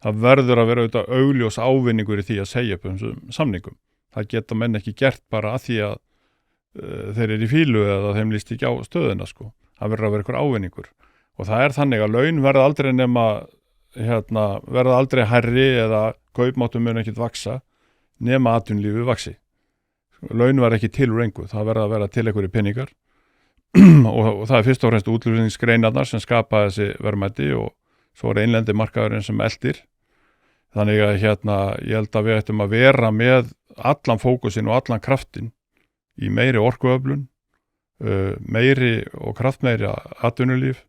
Það verður að vera auðvitað augljós ávinningur í því að segja upp þessum samningum. Það geta menn ekki gert bara að því að þeir eru í fílu eða þeim líst ekki á stöðuna sko. Það verður að vera einhver ávinningur og það þannig að laun verða aldrei verða aldrei hærri eða kaupmáttur mun ekkert vaksa nema atvinnulífið vaxi. Laun verða ekki til úr engu, það verða að vera til einhverjir peningar og það fyrst og fremst útflutningsgreinarnar sem skapa þessi verðmæti og svo innlendi markaðurinn sem eldir. Þannig að ég held að við ættum að vera með allan fókusinn og allan kraftin í meiri orkuöflun, meiri og kraftmeiri atvinnulíf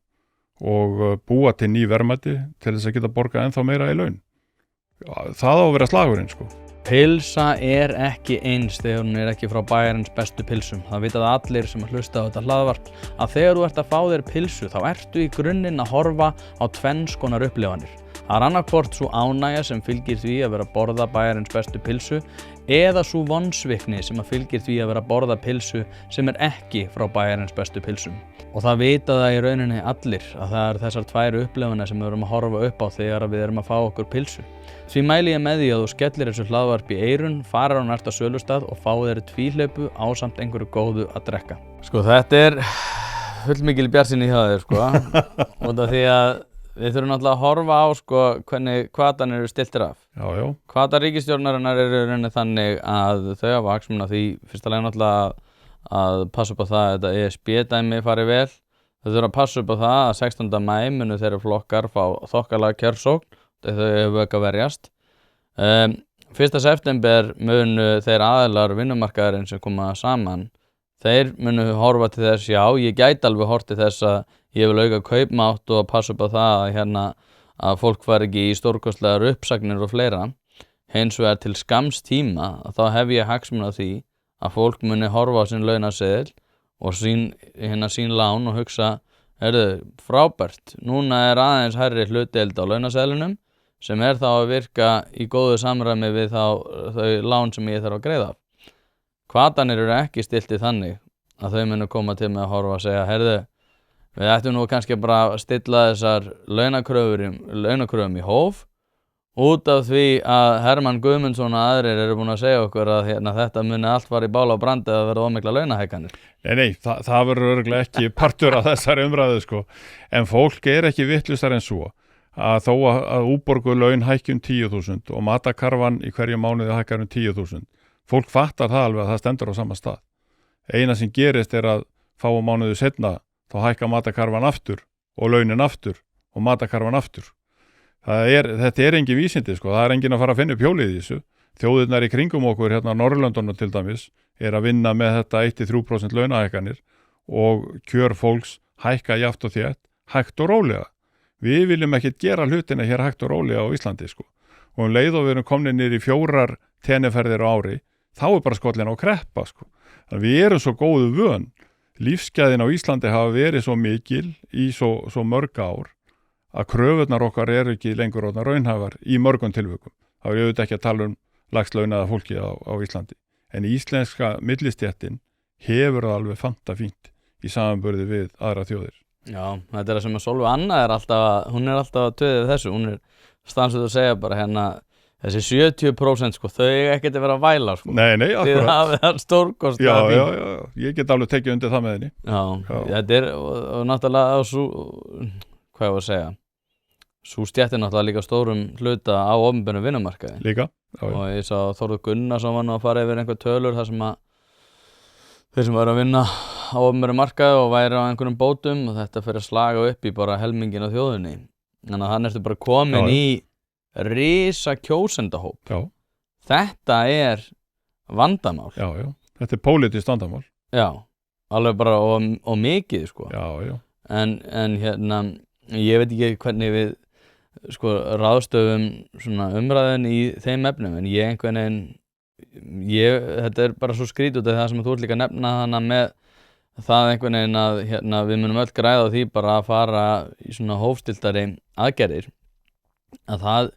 og búa til ný verðmæti til þess að geta borgað ennþá meira í laun. Það á að vera slagurinn sko. Pilsa ekki eins þegar hún ekki frá bæjarins bestu pilsum. Það vita það allir sem að hlusta á þetta hlaðvarp að þegar þú ert að fá þér pilsu þá ertu í grunninn að horfa á tvenns konar upplifanir. Það annarkvort svo ánægja sem fylgir því að vera að borða bæjarins bestu pilsu eða svo vonsvikni sem að fylgir því að vera að borða pilsu sem ekki frá bæjarins bestu pilsum. Og það vita það í rauninni allir að það þessar tvær upplifanir sem við erum að horfa upp á þegar við erum að fá okkur pilsu. Því mæli ég með því að þú skellir þessu hlaðvarp í eyrun, farir á næsta sölustað og fáir þér tvíhlaupu ásamt einhverju góðu að drekka. Sko þetta fullmikil bjartsýni hjá þér sko. Út af því að við þurfum náttúrulega að horfa á sko hvernig hvatarnir eru stiltir af. Já. Hvatar ríkisstjórnarinnar eru í rauninni þannig að þau hafa hagsmuni af því fyrsta lagi náttúrulega að passa upp á það að þetta ESB-dæmi fari vel. Þau þurfa að passa upp á það að 16. maí munu þeirra flokkar fá þokkalega kjörsókn þegar þau hefur ekki að verjast. 1. september munu þeir aðilar vinnumarkaðarins sem koma saman. Þeir munu horfa til þess, já, ég gæti alveg horft til þess að ég vil auka kaupmátt og passa upp á það að fólk fari ekki í stórkostlegar uppsagnir og fleira. Hins vegar til skamms tíma að þá hef ég hagsmuni af því að fólk muni horfa á sinn launaseðil og sín lán og hugsa, frábært, núna aðeins hærri hlutdeild á launaseðlinum sem þá að virka í góðu samræmi við þau lán sem ég þarf að greiða af. Hvatanir eru ekki stiltið þannig að þau munu koma til með að horfa og segja, við ættum nú kannski bara að stilla þessar launakröfum í hóf út af því að Hermann Guðmundsson og aðrir eru búin að segja okkur að þetta muni allt fara í bála og brandi að vera ómikla launahækkanir. Nei, það verður örugglega ekki partur af þessari umræðu sko. En fólk ekki vittlustar en svo að þó að útborguð laun hækki 10.000 og matakarfan í hverju mánuði hækkar 10.000. Fólk fattar það alveg að það stendur á sama stað. Eina sem gerist að fáum mánuði setna þá hækka matakarfan aftur og launin aftur og matakarfan aftur. Þetta engin vísindi sko, það engin að fara að finna upp hjólið í þessu. Þjóðirnar í kringum okkur hérna á Norðurlöndunum til dæmis að vinna með þetta 1-3% launahækkanir og kjör fólks hækka jafnt og þétt, hægt og rólega. Við viljum ekkert gera hlutina hér hægt og rólega á Íslandi sko. Og leið og við erum komin niður í 4 tenniferðir á ári, þá bara skollin á kreppa sko. Þannig við erum svo góðu vön. Lífsgæðin á Íslandi hafa verið svo mikil í svo mörg ár að kröfurnar okkar ekki lengur orðnar raunhæfar í mörgum tilvikum. Það er auðvitað ekki að tala lægst launaða fólki á Íslandi. En íslenska millistéttin hefur það alveg fantafínt í samanburði við aðra þjóðir. Já, þetta það sem að Sólveig Anna hún alltaf að töðið þessu. Hún stansuð að segja bara þessi 70% sko, þau ekkert að vera að væla sko. Nei, akkurat. Því það er stórkost. Já, ég get alveg tekið undir það með henni. Já. Þetta og náttúrulega hvað ég var að segja, sú stéttin náttúrulega líka stórum hluta á opinberum vinnumarkaði. Líka. Já. Og ég sá Þórður Gunnarsson var nú að fara yfir einhver tölur þar sem að þeir sem væru að vinna á opinberum markaði og væri á einhverjum bótum og þetta fyrir að slaga upp í bara helmingin á þjóðinni. Þannig að hann bara komin í risa kjósendahóp. Já. Þetta vandamál. Já, þetta pólitískt vandamál. Já, alveg bara og mikið sko. Já. En hérna ég veit ekki hvernig við sko ráðstöfum svona umræðin í þeim efnum, en ég einhvern veginn þetta bara svo skrítið út af það sem þú ert líka að nefna hana með það einhvern veginn að hérna, við munum öll græða á því bara að fara í svona hófstiltari aðgerðir, að það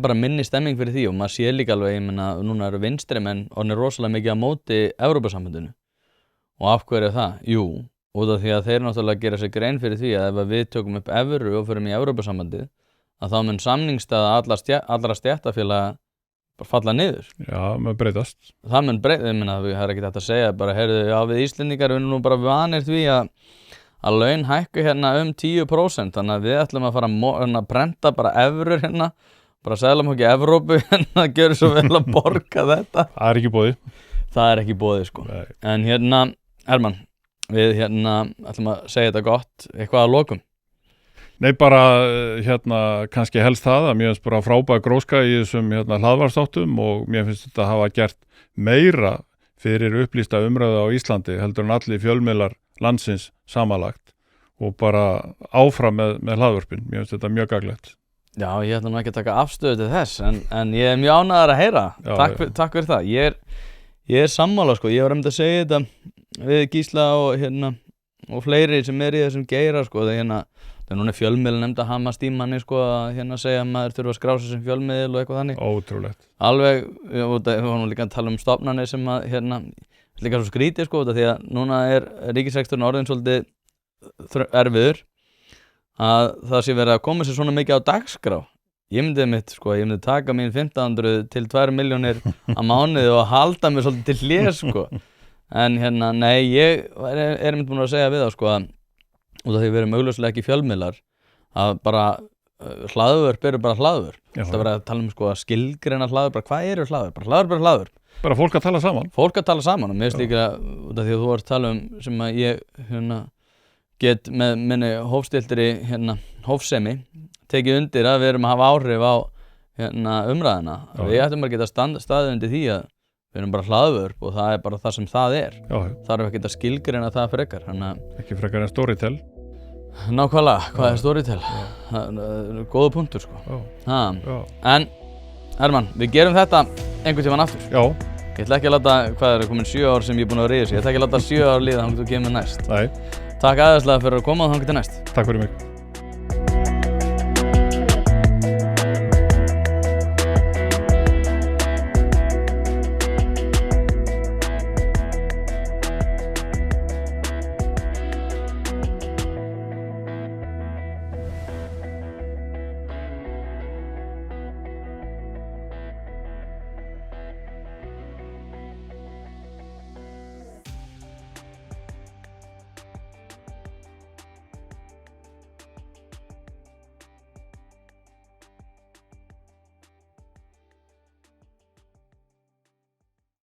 bara minni stemming fyrir því og maður sé líka alveg, ég meina, núna eru vinstrimenn orðnir rosalega mikið á móti Evrópusambandinu. Og af hverju er það? Jú, út af því að þeir náttúrulega gera sér grein fyrir því að ef við tökum upp evru og förum í Evrópusambandið, að þá mun samningsstaða allra stéttarfélaga falla niður. Já, mun breytast. Það mun breytast, ég meina, það er ekki þetta að segja bara, heyrðu, já, við Íslendingar við erum nú bara vanir því að laun hækku hérna 10%, þannig að við ætlum að fara að prenta bara evrur hérna, bara seglum ekki Evrópu hérna, gjör svo vel að borga þetta. Það er ekki boðið. Það er ekki boðið sko. Nei. En hérna, Hermann, við hérna ætlum að segja þetta gott, eitthvað að lokum. Nei, bara hérna kannski helst það að mér finnst bara frábæð gróska í þessum hérna hlaðvarpsþáttum og mér finnst þetta hafa gert meira fyrir upplýsta umræðu á Íslandi heldur en allir fjölmiðlar landsins samanlagt og bara áfram með hlaðvörpin. Mér finnst þetta mjög gagnlegt. Já, ég ætla nú ekki að taka afstöðu til þess, en ég mjög ánægður að heyra. Takk fyrir það. Ég sammála sko, ég var að segja þetta við Gísla og fleiri sem í þessum geira sko, þegar núna fjölmiðl nefnd að hamast í manni sko, að segja að maður þurfa að skrá sig sem fjölmiðl og eitthvað þannig. Ótrúlegt. Alveg, við vorum líka að tala um stofnanir sem að líka svo skrítið sko, því að núna ríkisreksturinn orðin svolítið erfiður, að það sé verið að koma sér svona mikið á dagskrá. Ég myndi taka mín 1500 til 2 milljónir á mánuði og halda mig svolítið til hlés sko. En nei, ég einmitt búin að segja við það sko, að út af því við erum augljóslega ekki fjölmiðlar, að bara hlaðvörp eru bara hlaðvörp. Það verið að tala um sko að skilgreina hlaðvörp, bara hvað eru hlaðvörp? Bara hlaðvörp. Bara fólk að tala saman. Og mér finnst líka, út af því að þú ert að tala um sem að ég get með minni hófstiltri hófsemi tekið undir að við erum að hafa áhrif á umræðina. Við ættum bara að geta staðið undir því að við erum bara hlaðvörp og það er bara það sem það er. Þarf ekki að skilgreina það frekar. Ekki frekar en Storytel. Nákvæmlega, hvað er Storytel? Það er góða punktur sko. En Hermann, við gerum þetta einhvern tímann aftur. Já. Ég ætla ekki að láta, hvað er komin 7 ár sem ég er búin að ríða sig, ég ætla ekki að láta 7 ár líða þangað þú kemur næst. Nei. Takk aðeinslega fyrir að koma og þangað til næst. Takk fyrir mig.